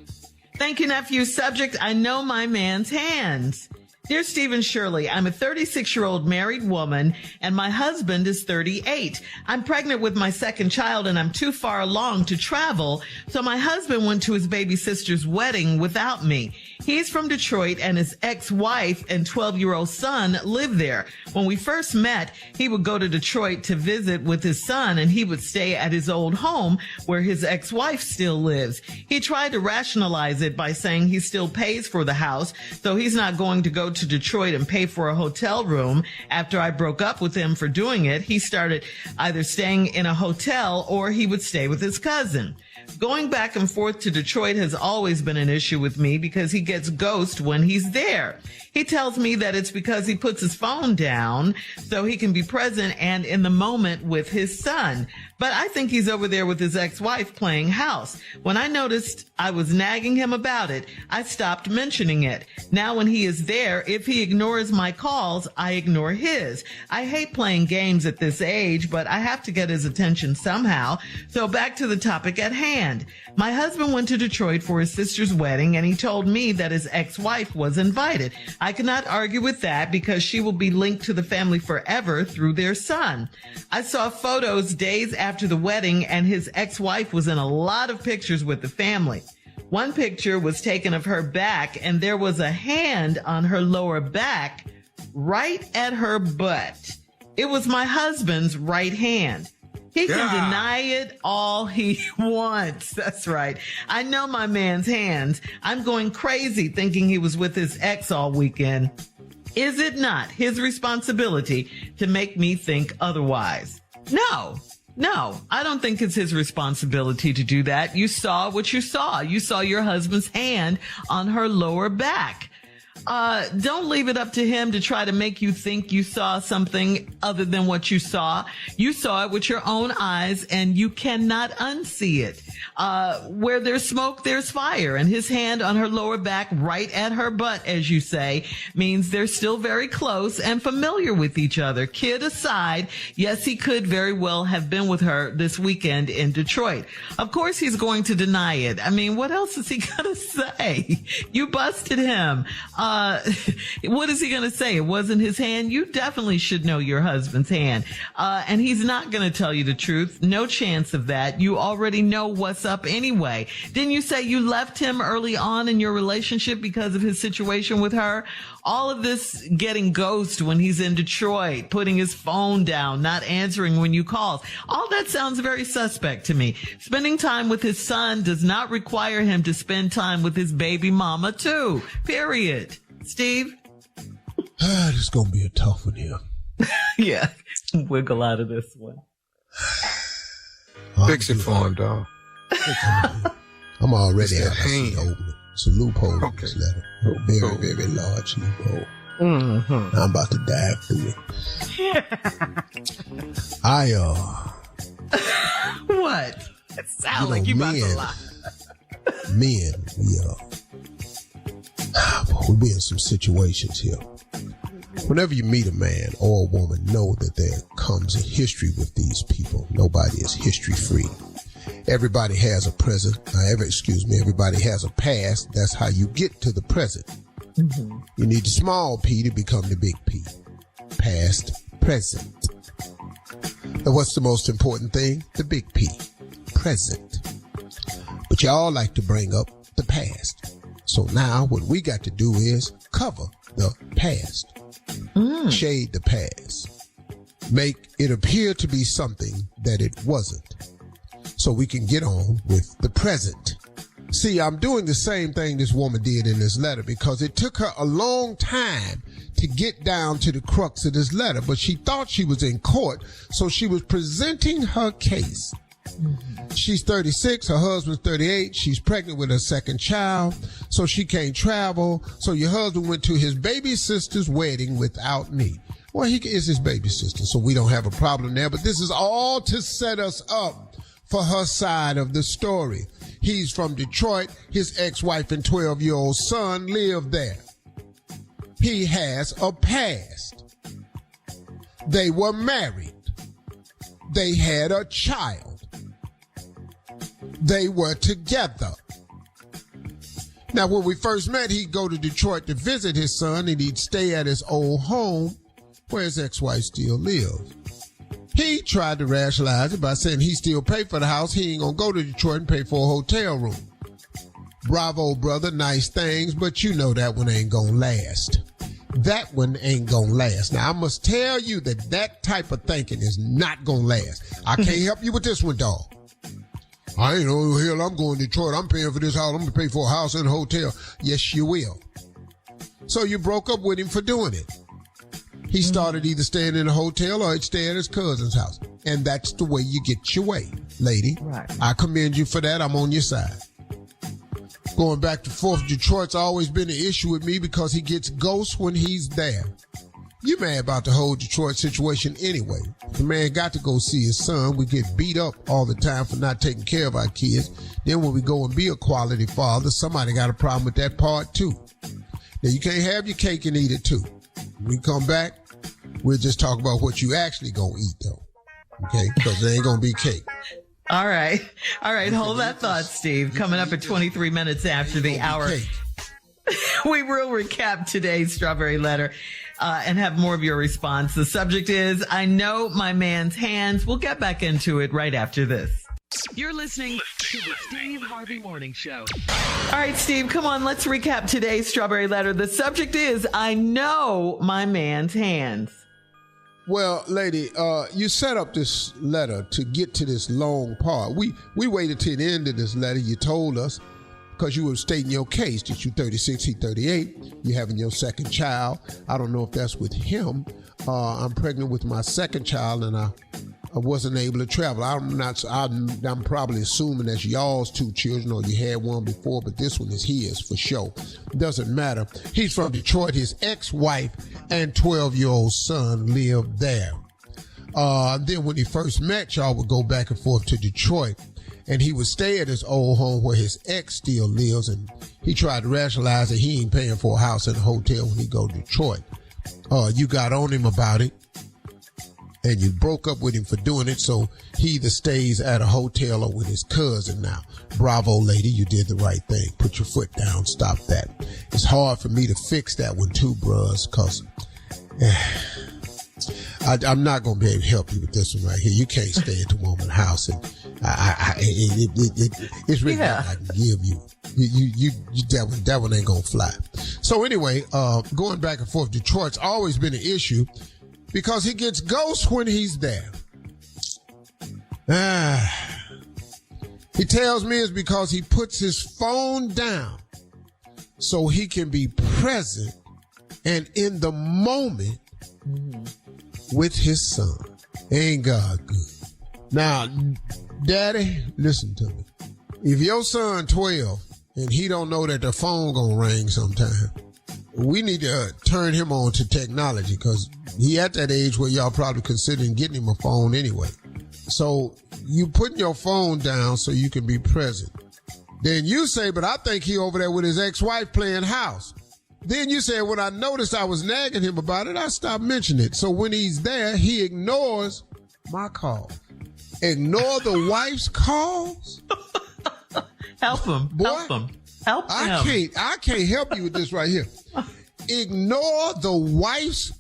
A: Thank you, nephew. Subject, I know my man's hands. Dear Stephen Shirley, I'm a 36-year-old married woman and my husband is 38. I'm pregnant with my second child and I'm too far along to travel, so my husband went to his baby sister's wedding without me. He's from Detroit and his ex-wife and 12-year-old son live there. When we first met, he would go to Detroit to visit with his son and he would stay at his old home where his ex-wife still lives. He tried to rationalize it by saying he still pays for the house, so he's not going to go to Detroit and pay for a hotel room. After I broke up with him for doing it, he started either staying in a hotel or he would stay with his cousin. Going back and forth to Detroit has always been an issue with me because he gets ghost when he's there. He tells me that it's because he puts his phone down so he can be present and in the moment with his son. But I think he's over there with his ex-wife playing house. When I noticed I was nagging him about it, I stopped mentioning it. Now when he is there, if he ignores my calls, I ignore his. I hate playing games at this age, but I have to get his attention somehow. So back to the topic at hand. My husband went to Detroit for his sister's wedding and he told me that his ex-wife was invited. I cannot argue with that because she will be linked to the family forever through their son. I saw photos days after the wedding and his ex-wife was in a lot of pictures with the family. One picture was taken of her back and there was a hand on her lower back right at her butt. It was my husband's right hand. He can deny it all he wants. That's right. I know my man's hands. I'm going crazy thinking he was with his ex all weekend. Is it not his responsibility to make me think otherwise? No, I don't think it's his responsibility to do that. You saw what you saw. You saw your husband's hand on her lower back. Don't leave it up to him to try to make you think you saw something other than what you saw. You saw it with your own eyes and you cannot unsee it. Where there's smoke, there's fire. And his hand on her lower back right at her butt, as you say, means they're still very close and familiar with each other. Kid aside, yes, he could very well have been with her this weekend in Detroit. Of course, he's going to deny it. I mean, what else is he going to say? You busted him. What is he going to say? It wasn't his hand? You definitely should know your husband's hand. And he's not going to tell you the truth. No chance of that. You already know what's up anyway. Didn't you say you left him early on in your relationship because of his situation with her? All of this getting ghost when he's in Detroit, putting his phone down, not answering when you call. All that sounds very suspect to me. Spending time with his son does not require him to spend time with his baby mama too. Period. Steve?
C: This is going to be a tough one here.
A: Yeah. Wiggle out of this one.
D: Fix it for him, dog.
C: I'm already out. I see open. It's a loophole in this letter. A very, very large loophole. Mm-hmm. I'm about to dive through it.
A: What? It sounds like you about to lie.
C: Men, we be in some situations here. Whenever you meet a man or a woman, know that there comes a history with these people. Nobody is history free. Everybody has a present. Everybody has a past. That's how you get to the present. Mm-hmm. You need the small P to become the big P. Past, present. And what's the most important thing? The big P. Present. But y'all like to bring up the past. So now what we got to do is cover the past. Shade the past. Make it appear to be something that it wasn't. So we can get on with the present. See, I'm doing the same thing this woman did in this letter because it took her a long time to get down to the crux of this letter, but she thought she was in court, so she was presenting her case. Mm-hmm. She's 36, her husband's 38, she's pregnant with her second child, so she can't travel, so your husband went to his baby sister's wedding without me. Well, he is his baby sister, so we don't have a problem there, but this is all to set us up for her side of the story. He's from Detroit. His ex-wife and 12-year-old son live there. He has a past. They were married. They had a child. They were together. Now, when we first met, he'd go to Detroit to visit his son, and he'd stay at his old home where his ex-wife still lives. He tried to rationalize it by saying he still pay for the house. He ain't gonna go to Detroit and pay for a hotel room. Bravo, brother, nice things, but you know that one ain't gonna last. That one ain't gonna last. Now, I must tell you that that type of thinking is not gonna last. I can't help you with this one, dog. I ain't know the hell I'm going to Detroit. I'm paying for this house. I'm going to pay for a house and a hotel. Yes, you will. So you broke up with him for doing it. He started either staying in a hotel or he'd stay at his cousin's house. And that's the way you get your way, lady.
A: Right.
C: I commend you for that. I'm on your side. Going back and forth, Detroit's always been an issue with me because he gets ghosts when he's there. You mad about the whole Detroit situation anyway. The man got to go see his son. We get beat up all the time for not taking care of our kids. Then when we go and be a quality father, somebody got a problem with that part too. Now you can't have your cake and eat it too. When we come back, we'll just talk about what you actually gonna eat though. Okay? Because there ain't gonna be cake.
A: All right. Hold that thought, Steve. Coming up at 23 minutes after the hour. We will recap today's Strawberry Letter. And have more of your response. The subject is, I know my man's hands. We'll get back into it right after this. You're listening to the Steve Harvey Morning Show. All right, Steve, come on. Let's recap today's Strawberry Letter. The subject is, I know my man's hands.
C: Well, lady, you set up this letter to get to this long part. We waited till the end of this letter. You told us, because you were stating your case that you're 36, he's 38. You're having your second child. I don't know if that's with him. I'm pregnant with my second child, and I wasn't able to travel. I'm probably assuming that's y'all's two children, or you had one before, but this one is his for sure. Doesn't matter. He's from Detroit. His ex-wife and 12-year-old son live there. Then when he first met, y'all would go back and forth to Detroit. And he would stay at his old home where his ex still lives, and he tried to rationalize that he ain't paying for a house and a hotel when he go to Detroit. You got on him about it, and you broke up with him for doing it, so he either stays at a hotel or with his cousin now. Bravo, lady, you did the right thing. Put your foot down, stop that. It's hard for me to fix that one too, bros, because I'm not going to be able to help you with this one right here. You can't stay at the woman's house, and it's really not I can give you. That one ain't gonna fly. So anyway, going back and forth, Detroit's always been an issue because he gets ghosts when he's there. He tells me it's because he puts his phone down so he can be present and in the moment with his son. Ain't God good? Now, Daddy, listen to me. If your son 12 and he don't know that the phone gonna ring sometime, we need to turn him on to technology because he at that age where y'all probably considering getting him a phone anyway. So you putting your phone down so you can be present. Then you say, but I think he over there with his ex-wife playing house. Then you say, when I noticed I was nagging him about it, I stopped mentioning it. So when he's there, he ignores my call. Ignore the wife's calls?
A: Help him.
C: Boy,
A: help him. Help him.
C: I can't help you with this right here. Ignore the wife's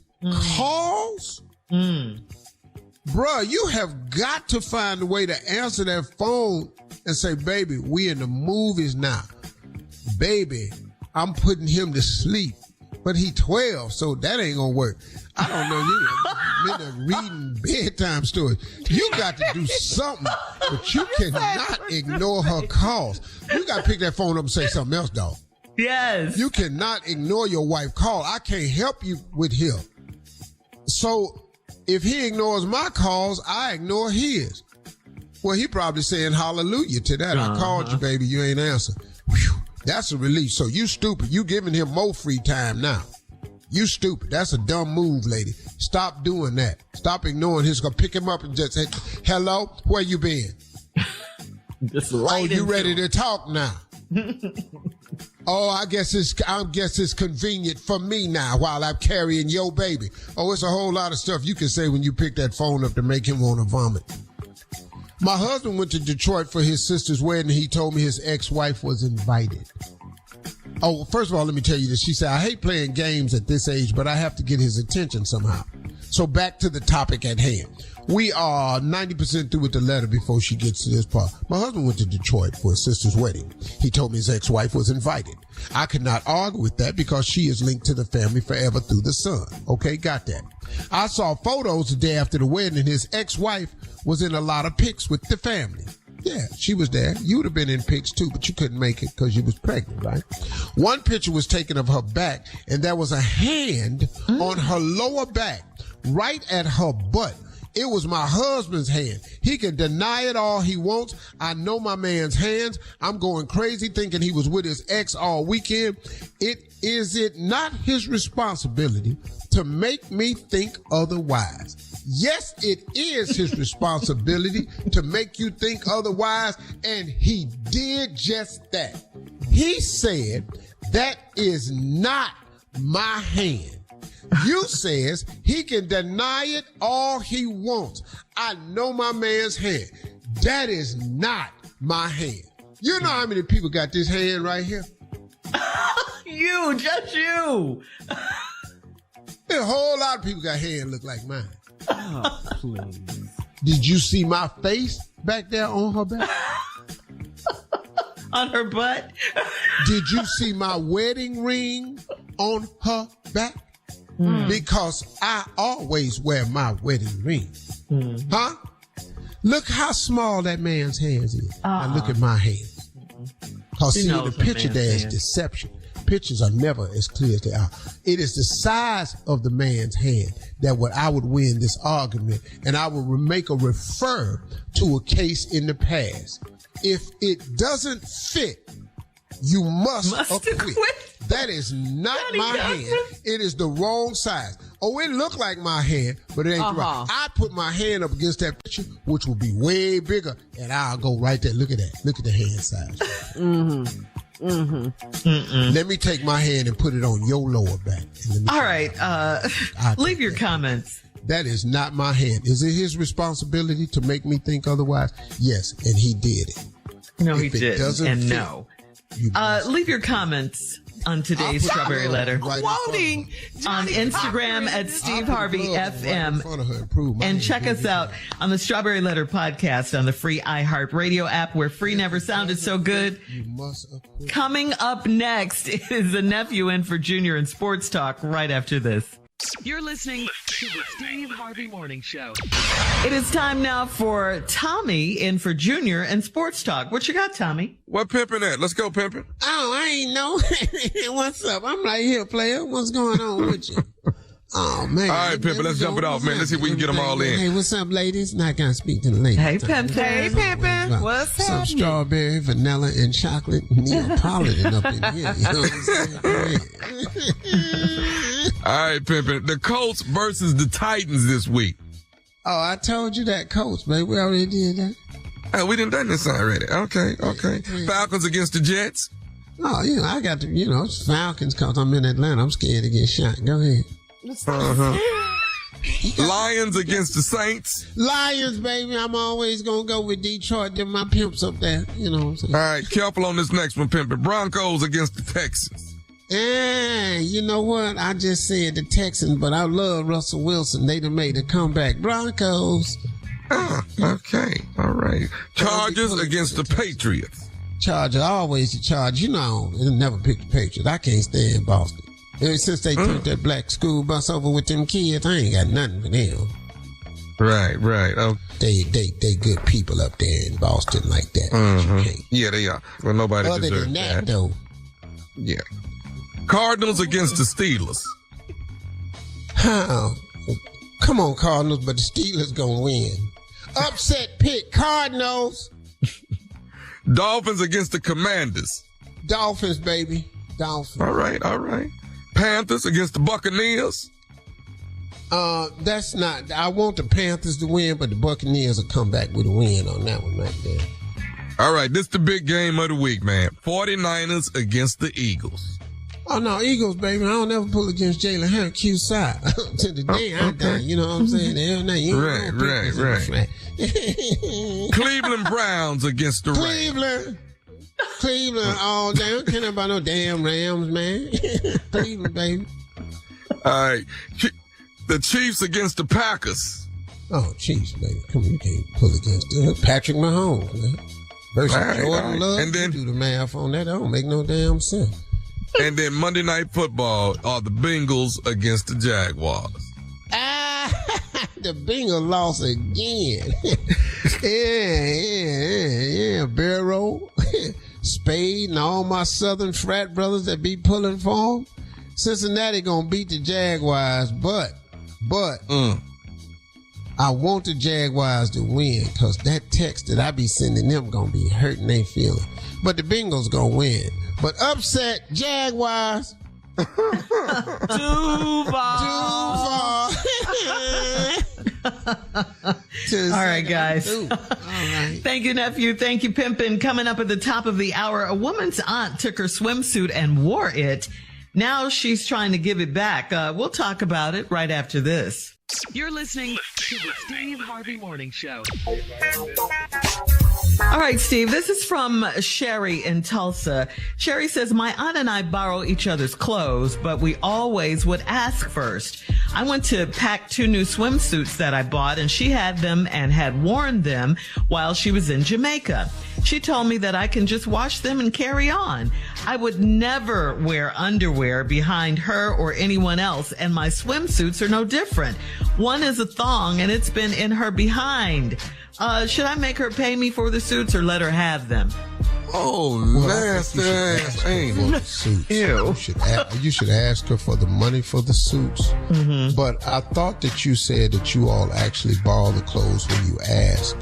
C: calls? Bruh, you have got to find a way to answer that phone and say, baby, we in the movies now. Baby, I'm putting him to sleep. But he 12, so that ain't gonna work. I don't know, you been reading bedtime stories. You got to do something, but you cannot ignore her calls. You got to pick that phone up and say something else, dog.
A: Yes.
C: You cannot ignore your wife's call. I can't help you with him. So if he ignores my calls, I ignore his. Well, he probably saying hallelujah to that. I called you, baby. You ain't answer. Whew, that's a relief. So you stupid. You giving him more free time now. You stupid. That's a dumb move, lady. Stop doing that. Stop ignoring his. Go pick him up and just say, hello, where you been?
A: Just
C: you ready to talk now? Oh, I guess it's convenient for me now while I'm carrying your baby. Oh, it's a whole lot of stuff you can say when you pick that phone up to make him want to vomit. My husband went to Detroit for his sister's wedding. He told me his ex-wife was invited. Oh, first of all, let me tell you this. She said, I hate playing games at this age, but I have to get his attention somehow. So back to the topic at hand. We are 90% through with the letter before she gets to this part. My husband went to Detroit for his sister's wedding. He told me his ex-wife was invited. I could not argue with that because she is linked to the family forever through the son. Okay, got that. I saw photos the day after the wedding, and his ex-wife was in a lot of pics with the family. Yeah, she was there. You would have been in pics too, but you couldn't make it because you was pregnant, right? One picture was taken of her back, and there was a hand on her lower back, right at her butt. It was my husband's hand. He can deny it all he wants. I know my man's hands. I'm going crazy thinking he was with his ex all weekend. Is it not his responsibility to make me think otherwise? Yes, it is his responsibility to make you think otherwise, and he did just that. He said, that is not my hand. You says he can deny it all he wants. I know my man's hand. That is not my hand. You know how many people got this hand right here?
A: You, just you.
C: A whole lot of people got hand look like mine.
H: Oh, please.
C: Did you see my face back there on her back?
A: On her butt?
C: Did you see my wedding ring on her back? Because I always wear my wedding ring. Huh? Look how small that man's hands is. Now look at my hands. Because see, the picture there is deception. Pictures are never as clear as they are. It is the size of the man's hand that I would win this argument, and I will make a refer to a case in the past. If it doesn't fit, you must acquit. That is not my hand. It is the wrong size. Oh, it looked like my hand, but it ain't right. I put my hand up against that picture, which will be way bigger, and I'll go right there. Look at that. Look at the hand size. Let me take my hand and put it on your lower back.
A: All right. Leave your comments.
C: That is not my hand. Is it his responsibility to make me think otherwise? Yes, and he did it.
A: No, he did. And no. Leave your comments on today's Strawberry Letter.
H: Quoting
A: on Instagram at Steve Harvey FM. And check us out on the Strawberry Letter podcast on the free iHeartRadio app, where free never sounded so good. Coming up next is the nephew in for Junior in Sports Talk right after this. You're listening to the Steve Harvey Morning Show. It is time now for Tommy in for Junior and Sports Talk. What you got, Tommy?
D: What pimping at? Let's go pimping.
J: Oh, I ain't know. What's up? I'm right here, player. What's going on with you? Oh, man.
D: All right, Pimpin', let's jump it off, man. Let's see if we can get them all in.
J: Hey, what's up, ladies? Not gonna speak to the ladies.
A: Hey, Pimpin'.
H: Hey, Pimpin'. What's
J: some strawberry, vanilla, and chocolate Neapolitan up in here. You know what I'm saying?
D: All right, Pimpin'. The Colts versus the Titans this week.
J: Oh, I told you that, Colts, man. We already did that.
D: Oh, we done this already. Okay. Falcons against the Jets.
J: Oh, I got to, Falcons, because I'm in Atlanta. I'm scared to get shot. Go ahead.
D: Lions against the Saints.
J: Lions, baby. I'm always going to go with Detroit. They're my pimps up there. You know what I'm saying?
D: All right, careful on this next one, Pimpin'. Broncos against the Texans.
J: You know what? I just said the Texans, but I love Russell Wilson. They done made a comeback. Broncos.
D: Okay. All right. Chargers against the Patriots.
J: Chargers, always the Chargers. They'll never pick the Patriots. I can't stand Boston. Ever since they took that black school bus over with them kids, I ain't got nothing for them.
D: Right. Okay.
J: They good people up there in Boston like that.
D: Mm-hmm. Yeah, they are. Well, nobody
J: other
D: deserves
J: than that, though.
D: Yeah. Cardinals against the Steelers.
J: Come on, Cardinals, but the Steelers gonna win. Upset pick, Cardinals.
D: Dolphins against the Commanders.
J: Dolphins, baby. Dolphins.
D: All right. Panthers against the Buccaneers.
J: That's not. I want the Panthers to win, but the Buccaneers will come back with a win on that one right there.
D: All right, this is the big game of the week, man. 49ers against the Eagles.
J: Oh, no, Eagles, baby. I don't ever pull against Jalen Hurts, Q side. To the day I die, you know what I'm saying?
D: Right. Cleveland Browns against the Rams.
J: Cleveland all day. I don't care about no damn Rams, man. Cleveland, baby.
D: All right. The Chiefs against the Packers.
J: Oh, Chiefs, baby. Come on, you can't pull against Patrick Mahomes, man. Versus Jordan Love.
D: And then
J: do the math on that. That don't make no damn sense.
D: And then Monday Night Football are the Bengals against the Jaguars.
J: The Bengals lost again. Yeah. Barrow, Spade, and all my Southern frat brothers that be pulling for them. Cincinnati gonna beat the Jaguars, but I want the Jaguars to win because that text that I be sending them gonna be hurting their feelings. But the Bengals gonna win. But upset Jaguars.
H: Too far.
A: All right, guys.
J: All right.
A: Thank you, nephew. Thank you, Pimpin'. Coming up at the top of the hour, a woman's aunt took her swimsuit and wore it. Now she's trying to give it back. We'll talk about it right after this. You're listening to the Steve Harvey Morning Show. All right, Steve, this is from Sherry in Tulsa. Sherry says, my aunt and I borrow each other's clothes, but we always would ask first. I went to pack 2 new swimsuits that I bought, and she had them and had worn them while she was in Jamaica. She told me that I can just wash them and carry on. I would never wear underwear behind her or anyone else, and my swimsuits are no different. One is a thong, and it's been in her behind. Should I make her pay me for the suits or let her have them?
D: Oh, nasty ass ain't it?
J: Suits.
A: Ew.
J: You should ask her for the money for the suits. Mm-hmm. But I thought that you said that you all actually borrow the clothes when you ask.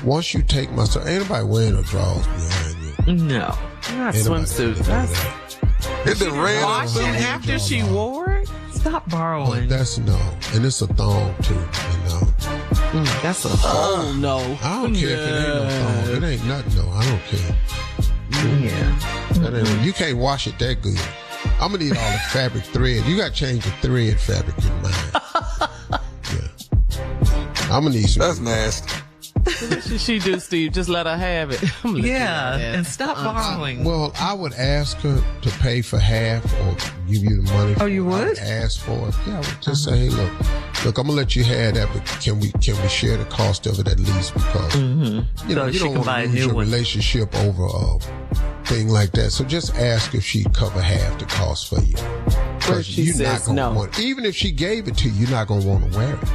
J: Once you take my stuff, ain't nobody wearing no drawers behind you.
A: No.
H: Not swimsuit.
D: It's the red
H: wash it after she wore it?
A: Stop borrowing.
J: That's no. And it's a thong too, you know.
H: That's a whole no.
J: I don't care if it ain't no thong. It ain't nothing though. I don't care.
A: Yeah.
J: That ain't, you can't wash it that good. I'm gonna need all the fabric thread. You gotta change the thread fabric in mine. Yeah. I'm gonna need some.
D: That's nasty.
H: What should she do, Steve? Just let her have it.
A: Yeah, and stop borrowing.
J: Well, I would ask her to pay for half or give you the money.
A: Oh, you would?
J: I would ask for it. Yeah, I would just say, hey, look, I'm gonna let you have that, but can we share the cost of it at least? Because you know, you don't want to lose your relationship over a thing like that. So just ask if she'd cover half the cost for you. Because you're not gonna want it. Even if she gave it to you, you're not gonna want to wear it.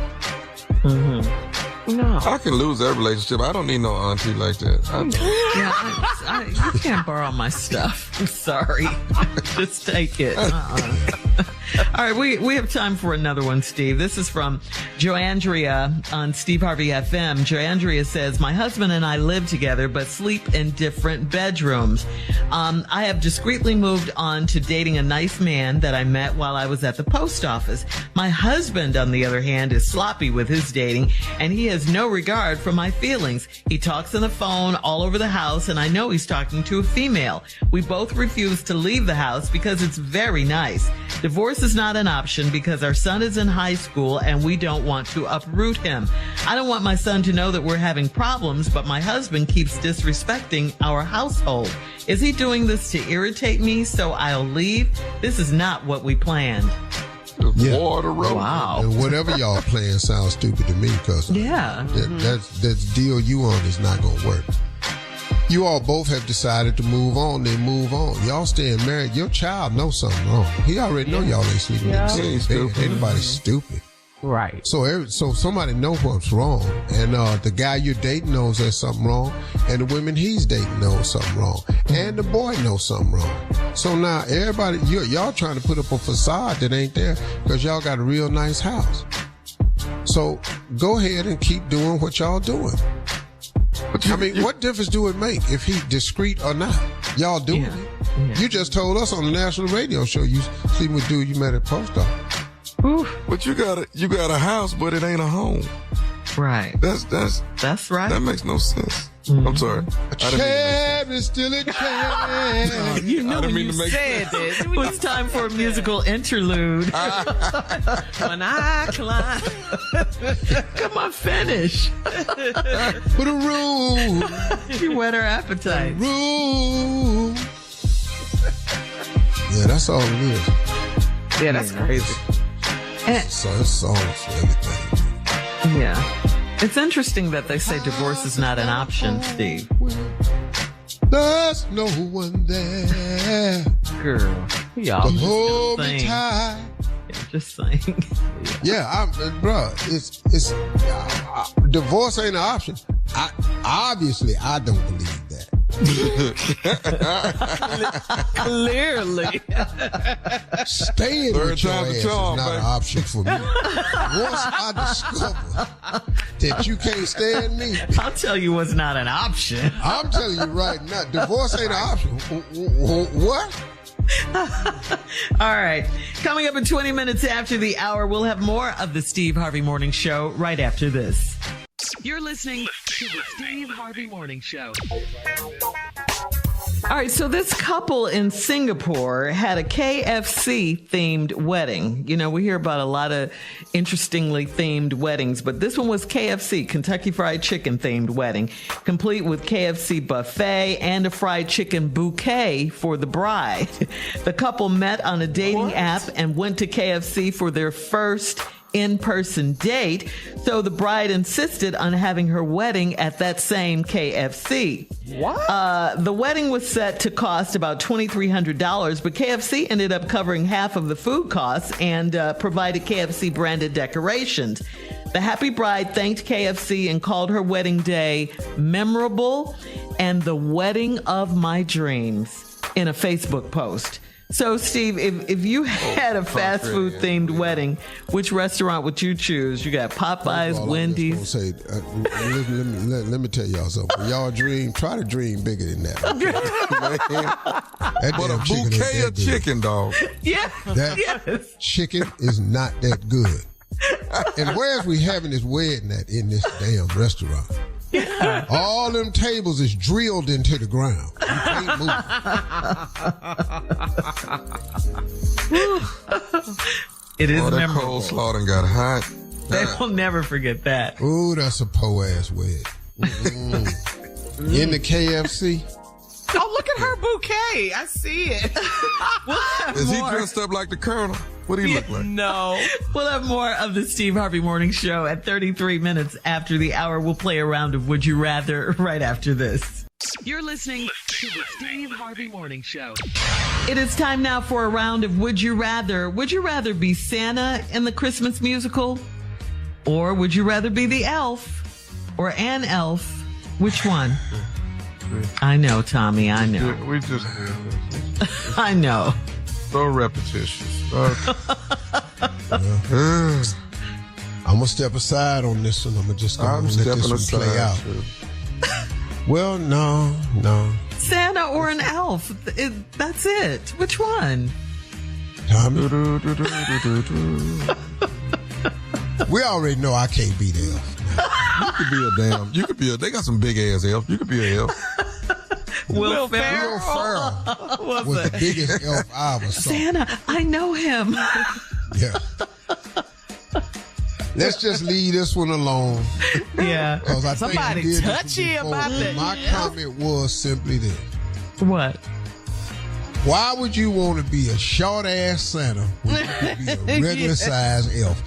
H: No.
D: I can lose that relationship. I don't need no auntie like that.
A: You can't borrow my stuff. I'm sorry. Just take it. All right, we have time for another one, Steve. This is from Joandria on Steve Harvey FM. Joandria says, my husband and I live together but sleep in different bedrooms. I have discreetly moved on to dating a nice man that I met while I was at the post office. My husband, on the other hand, is sloppy with his dating, and he has no regard for my feelings. He talks on the phone all over the house, and I know he's talking to a female. We both refuse to leave the house because it's very nice. Divorce is not an option because our son is in high school and we don't want to uproot him. I don't want my son to know that we're having problems, but my husband keeps disrespecting our household. Is he doing this to irritate me so I'll leave? This is not what we planned.
J: Yeah.
A: Wow.
J: And whatever y'all playing sounds stupid to me because that deal you on is not going to work. You all both have decided to move on, then move on. Y'all staying married. Your child knows something wrong. He already know y'all ain't sleeping in the same bed. Ain't nobody stupid.
H: Right.
J: So somebody know what's wrong. And the guy you're dating knows there's something wrong. And the women he's dating knows something wrong. And the boy knows something wrong. So now everybody, y'all trying to put up a facade that ain't there because y'all got a real nice house. So go ahead and keep doing what y'all doing. I mean, what difference do it make if he discreet or not? Y'all doing it. Yeah. You just told us on the national radio show you sleeping with dude you met at post office.
A: Oof.
D: But you got a house, but it ain't a home.
A: Right.
D: That's
A: right.
D: That makes no sense. I'm sorry.
J: A chair is still a chair.
A: You knew when you said it. It was time for a musical interlude.
H: When I climb.
A: Come on, finish.
J: For the room.
A: You whet our appetite.
J: Room. Yeah, that's all it is.
H: Yeah, that's crazy.
J: So it's songs for everything.
A: Yeah. It's interesting that they say divorce is not an option, Steve.
J: There's no one there.
A: Girl.
H: Y'all.
J: To hold me tight.
A: Yeah, just saying.
J: Yeah, bro, it's divorce ain't an option. Obviously, I don't believe that.
A: Clearly.
J: Staying with your ass is not an option for me. Once I discover that you can't stand me,
A: I'll tell you what's not an option.
J: I'm telling you right now, divorce ain't an option. What?
A: All right. Coming up in 20 minutes after the hour, we'll have more of the Steve Harvey Morning Show right after this. You're listening to the Steve Harvey Morning Show. All right, so this couple in Singapore had a KFC themed wedding. You know, we hear about a lot of interestingly themed weddings, but this one was KFC, Kentucky Fried Chicken themed wedding, complete with KFC buffet and a fried chicken bouquet for the bride. The couple met on a dating app and went to KFC for their first in-person date, so the bride insisted on having her wedding at that same KFC. What? The wedding was set to cost about $2,300, but KFC ended up covering half of the food costs and provided KFC branded decorations. The happy bride thanked KFC and called her wedding day memorable and the wedding of my dreams in a Facebook post. So, Steve, if you had a fast food themed wedding, which restaurant would you choose? You got Popeyes, Wendy's.
J: Let me tell y'all something. When y'all dream, try to dream bigger than that.
D: But a bouquet of chicken, dog.
A: Yeah.
J: That chicken is not that good. And where's we having this wedding at in this damn restaurant? Yeah. All them tables is drilled into the ground. You can't
A: move. It is memorable.
D: That coleslaw done got hot.
A: They will never forget that.
J: Ooh, that's a po-ass wedding. In the KFC.
H: Oh, look at her bouquet. I see it.
D: Is he dressed up like the Colonel? What do he look like?
H: No.
A: We'll have more of the Steve Harvey Morning Show at 33 minutes after the hour. We'll play a round of Would You Rather right after this. You're listening to the Steve Harvey Morning Show. It is time now for a round of Would You Rather. Would you rather be Santa in the Christmas musical? Or would you rather be the elf or an elf? Which one? I know, Tommy, I know.
D: We just did this.
A: I know.
D: So repetitious.
J: I'm going to step aside on this one. I'm just going to let this one play out. Well, no.
A: Santa or an elf? That's it. Which one?
J: Tommy? We already know I can't be the elf.
D: They got some big ass elf. You could be an elf.
A: Will Ferrell
J: was the biggest elf I ever saw.
A: Santa, I know him.
J: Yeah. Let's just leave this one alone.
A: Yeah.
J: Because I
H: somebody
J: think
H: touchy about that.
J: My comment was simply this.
A: What?
J: Why would you want to be a short ass Santa when you could be a regular size elf?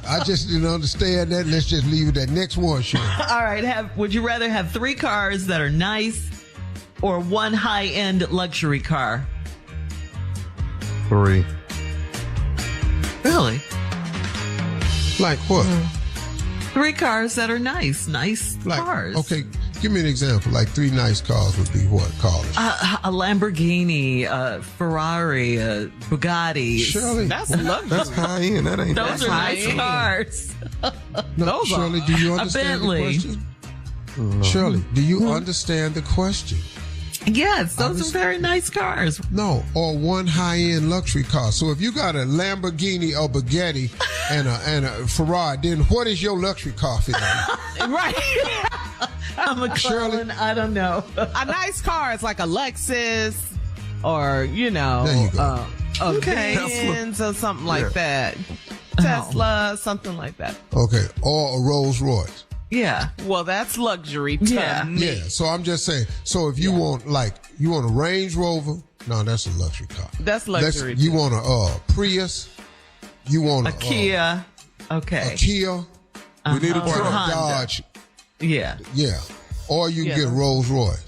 J: I just didn't understand that. Let's just leave it at next one, Shirley.
A: All right. Would you rather have 3 cars that are nice or 1 high-end luxury car?
D: 3.
A: Really?
J: Like what?
A: 3 cars that are nice cars.
J: Okay, give me an example. Like 3 nice cars would be what cars?
A: A Lamborghini, a Ferrari, a Bugatti.
J: Shirley,
H: that's luxury.
D: That's high end. That ain't.
A: Those are nice cars.
J: No, Shirley, do you understand the question? No. Shirley, do you understand the question?
A: Yes, those are very nice cars.
J: No, or 1 high-end luxury car. So if you got a Lamborghini or Bugatti and a Ferrari, then what is your luxury car fit on?
A: Right. A McClellan, I don't know.
H: A nice car is like a Lexus or,
J: There you go.
H: a Benz or something like that. Tesla, something like that.
J: Okay. Or a Rolls Royce.
A: Yeah.
H: Well, that's luxury to me.
J: Yeah. So I'm just saying. So if you want a Range Rover, no, that's a luxury car.
H: That's luxury.
J: You want a Prius. You want
A: a Kia. Okay.
J: A Kia.
D: We need a
J: Or a
D: truck.
J: Dodge.
A: Yeah.
J: Yeah. Or you can get Rolls Royce.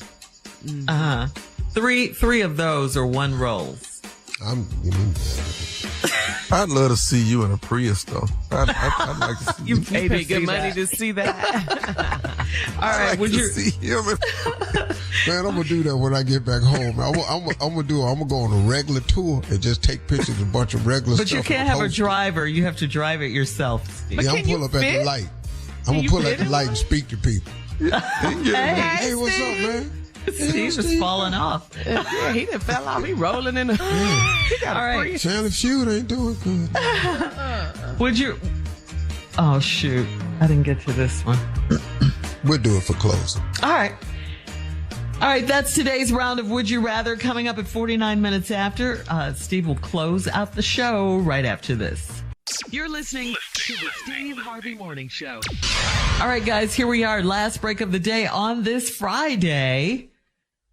A: Three of those are one Rolls.
D: I'd love to see you in a Prius, though. I'd like to see
H: You paid good money to see that.
A: All right.
D: Would you see him?
J: Man, I'm gonna do that when I get back home. I'm gonna go on a regular tour and just take pictures of a bunch of regular stuff.
A: But you can't have a driver. You have to drive it yourself, Steve.
J: Yeah, I'm pull up at the light. I'm gonna pull at the light and speak to people.
A: Hey,
J: what's up, man?
A: Steve is falling off.
H: Yeah, he done fell off. He rolling in the. He got
A: All right.
J: Family Feud ain't doing good.
A: Would you? Oh shoot! I didn't get to this one.
J: We'll do it for closing.
A: All right. That's today's round of Would You Rather. Coming up at 49 minutes after, Steve will close out the show right after this. You're listening to the Steve Harvey Morning Show. All right, guys, here we are. Last break of the day on this Friday.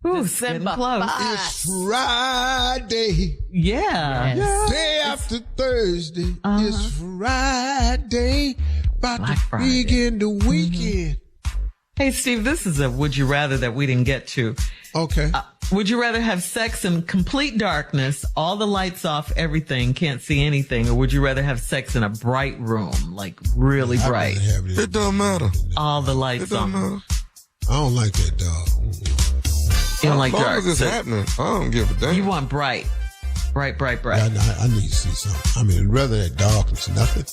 A: Ooh,
H: December
A: close.
J: It's Friday.
A: Yeah.
H: Yes.
J: Day after Thursday. It's Friday. About
A: Black
J: to
A: Friday.
J: begin the weekend.
A: Hey, Steve, this is a Would You Rather that we didn't get to.
J: Okay.
A: Would you rather have sex in complete darkness, all the lights off, everything, can't see anything, or would you rather have sex in a bright room, like really bright?
D: It don't matter.
A: All the
D: It
A: lights
D: don't
A: on.
D: matter.
J: I don't like that dog.
A: You don't like
D: As long
A: dark.
D: as it's
A: so
D: happening, I don't give a damn.
A: you want bright. Bright.
J: I need to see something. I mean, rather that darkness, nothing.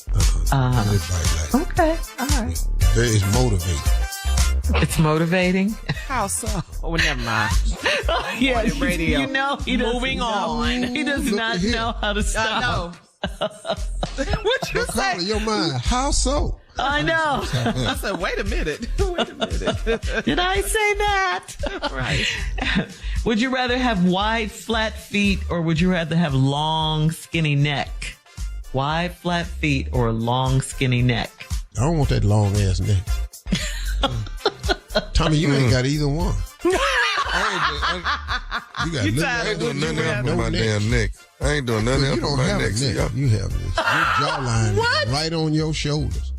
J: Bright light.
A: Okay. All right.
J: It's motivating.
A: It's motivating.
H: How so? Oh, never mind.
A: Yeah,
H: radio.
A: You know, he
H: Moving on.
A: He does not know how to stop.
H: I know.
A: What you
J: Call
A: say?
J: it your mind. How so?
A: I know.
H: I said, wait a minute.
A: Did I say that?
H: Right.
A: Would you rather have wide, flat feet, or would you rather have long, skinny neck? Wide, flat feet, or long, skinny neck?
J: I don't want that long ass neck. Tommy, you ain't got either one. You got
D: I ain't doing nothing else with my damn neck. I ain't doing nothing else
J: You
D: with
J: don't
D: my
J: have a
D: neck.
J: neck.
D: See,
J: You have this. Your jawline is right on your shoulders.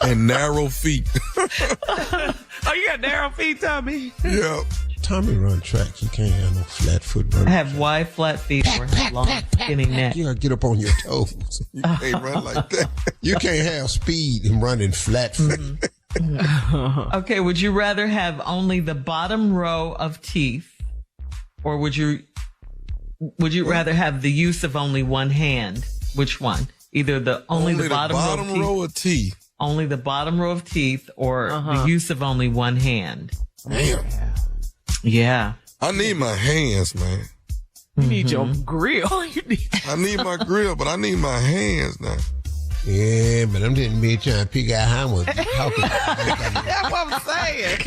D: and narrow feet.
H: Oh, you got narrow feet, Tommy?
D: Yeah.
J: Tommy run track. He can't have no flat foot run.
A: Have wide, flat feet, or have long, skinny neck?
J: You gotta get up on your toes.
D: You can't run like that.
J: You can't have speed and running flat foot.
A: Okay, would you rather have only the bottom row of teeth, or would you rather have the use of only one hand? Which one? Either the only the bottom row of teeth, only the bottom row of teeth, or the use of only one hand.
D: Damn.
A: Yeah.
D: I need my hands, man.
H: You need your grill.
D: I need my grill, but I need my hands now.
J: Yeah, but I'm just be trying to figure out how much talking.
H: That's what I'm saying.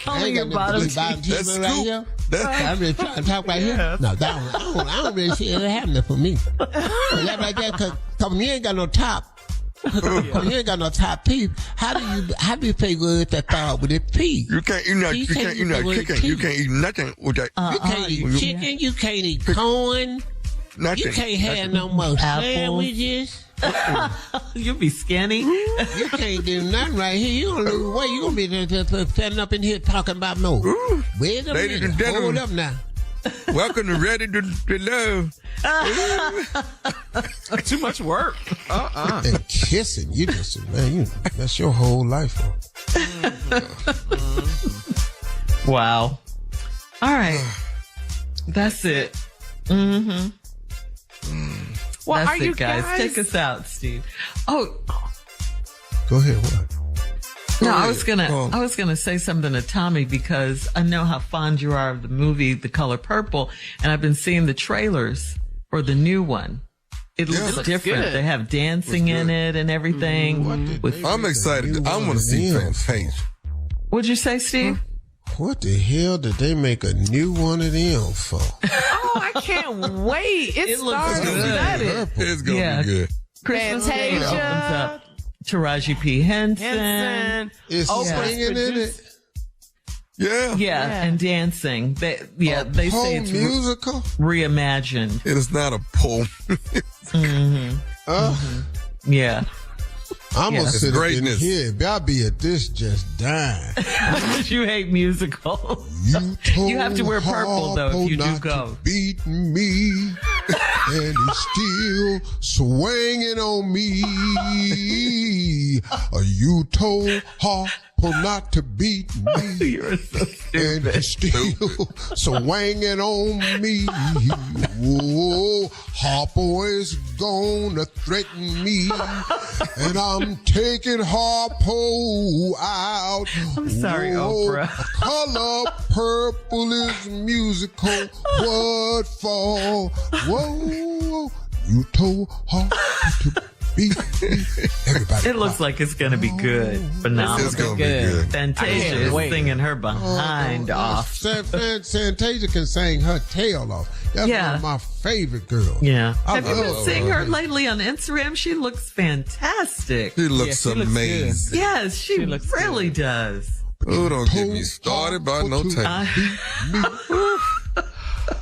A: Only your bottom teeth.
D: That's
J: right
D: scoop.
J: here. I'm just trying to talk right here. No, that one, I don't really see it happening for me. That right there, cause you ain't got no top. You ain't got no top teeth. How do you pay with that thought with it teeth?
D: You can't eat nothing. You can't eat chicken. You can't eat nothing with that.
J: You can't eat chicken. You can't eat corn.
D: Nothing.
J: You can't have no more sandwiches.
A: You'll be skinny.
J: You can't do nothing right here. You gonna lose weight. You gonna be just standing up in here talking about more. Wait a
D: Ladies
J: minute.
D: and gentlemen.
J: Hold up now.
D: Welcome to Ready to Love.
H: Too much work.
J: And kissing. You just, man, that's your whole life.
A: Wow. All right. That's it. Mm-hmm.
H: Well,
A: That's
H: are
A: it,
H: you
A: guys.
H: guys?
A: Take us out, Steve. Oh,
J: Go ahead. What?
A: no, I was gonna say something to Tommy because I know how fond you are of the movie The Color Purple, and I've been seeing the trailers for the new one. It looks different. Good. They have dancing in it and everything.
D: I'm excited. I want to see Fantasia.
A: What'd you say, Steve?
J: What the hell did they make a new one of them for?
H: Oh, I can't wait. It looks good.
D: It's going to be good.
A: Fantasia opens up. Taraji P. Henson.
J: Is singing in it?
D: Yeah,
A: and dancing. They say it's
J: musical
A: reimagined.
D: It is not a poem.
A: Yeah.
J: I'm gonna sit in here. I'll be at this just dying.
A: You hate musicals. You have to wear purple though if you do go.
J: Beat me, and he's still swinging on me. You told Harpo not to beat me.
A: You're so stupid.
J: And he's still swinging on me. Whoa, Harpo is gonna threaten me, and I'm taking Harpo out.
A: I'm sorry, Oprah.
J: Color purple is musical. What for? Whoa, you told Harpo to beat me. Everybody.
A: It looks like it's going to be good. Phenomenal.
D: It's going to be good.
A: Fantasia is singing her behind off.
J: Fantasia can sing her tail off. That's one of my favorite girls.
A: Yeah. Have you been seeing her lately on Instagram? She looks fantastic.
D: She looks amazing.
A: Yes, she really does.
D: Oh, don't get me started by no time.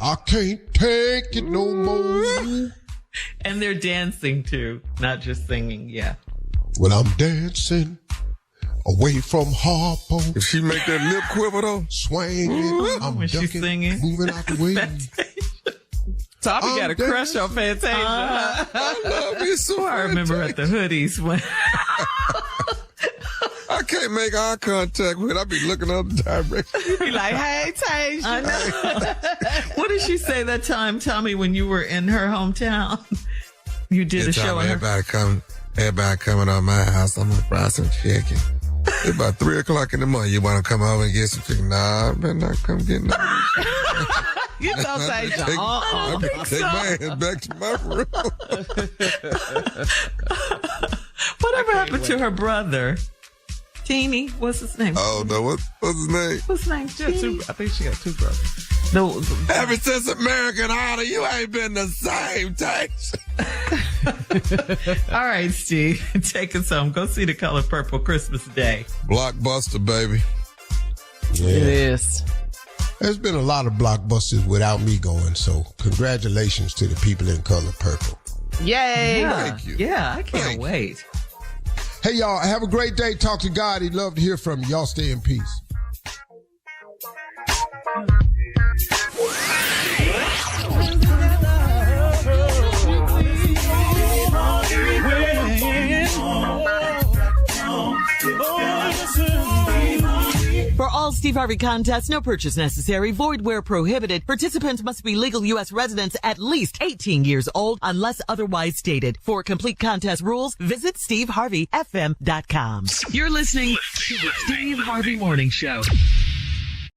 J: I can't take it no more.
A: And they're dancing too, not just singing. Yeah.
J: When I'm dancing away from Harpo.
D: If she make that lip quiver though,
J: swinging, I'm
A: when
J: ducking,
A: she's singing,
J: moving out the way.
H: Tommy got a crush on Fantasia.
D: I love you so much.
A: I remember at the hoodies when
D: I can't make eye contact with. I be looking up the direction.
H: You be like, "Hey, Tasia."
A: I know. What did she say that time, Tommy, when you were in her hometown? You did a show.
D: Everybody coming on my house. I'm gonna fry some chicken. It's about 3:00 in the morning. You want to come over and get some chicken? Nah, I better not come get no.
H: You don't say
D: take my ass back to my room.
A: Whatever happened to her brother? Teeny, what's his name?
D: Oh no, what's his name?
A: What's his name?
H: I think she got two brothers.
D: Ever since American Idol, you ain't been the same, Tax.
A: All right, Steve, take us home. Go see The Color Purple Christmas Day.
D: Blockbuster, baby.
J: Yeah.
H: It is.
J: There's been a lot of blockbusters without me going, so congratulations to the people in Color Purple.
H: Yay!
A: Yeah.
D: Thank you.
A: Yeah, I can't wait.
J: Hey, y'all, have a great day. Talk to God. He'd love to hear from you. Y'all stay in peace.
A: For all Steve Harvey contests, no purchase necessary, void where prohibited. Participants must be legal U.S. residents at least 18 years old unless otherwise stated. For complete contest rules, visit SteveHarveyFM.com. You're listening to the Steve Harvey Morning Show.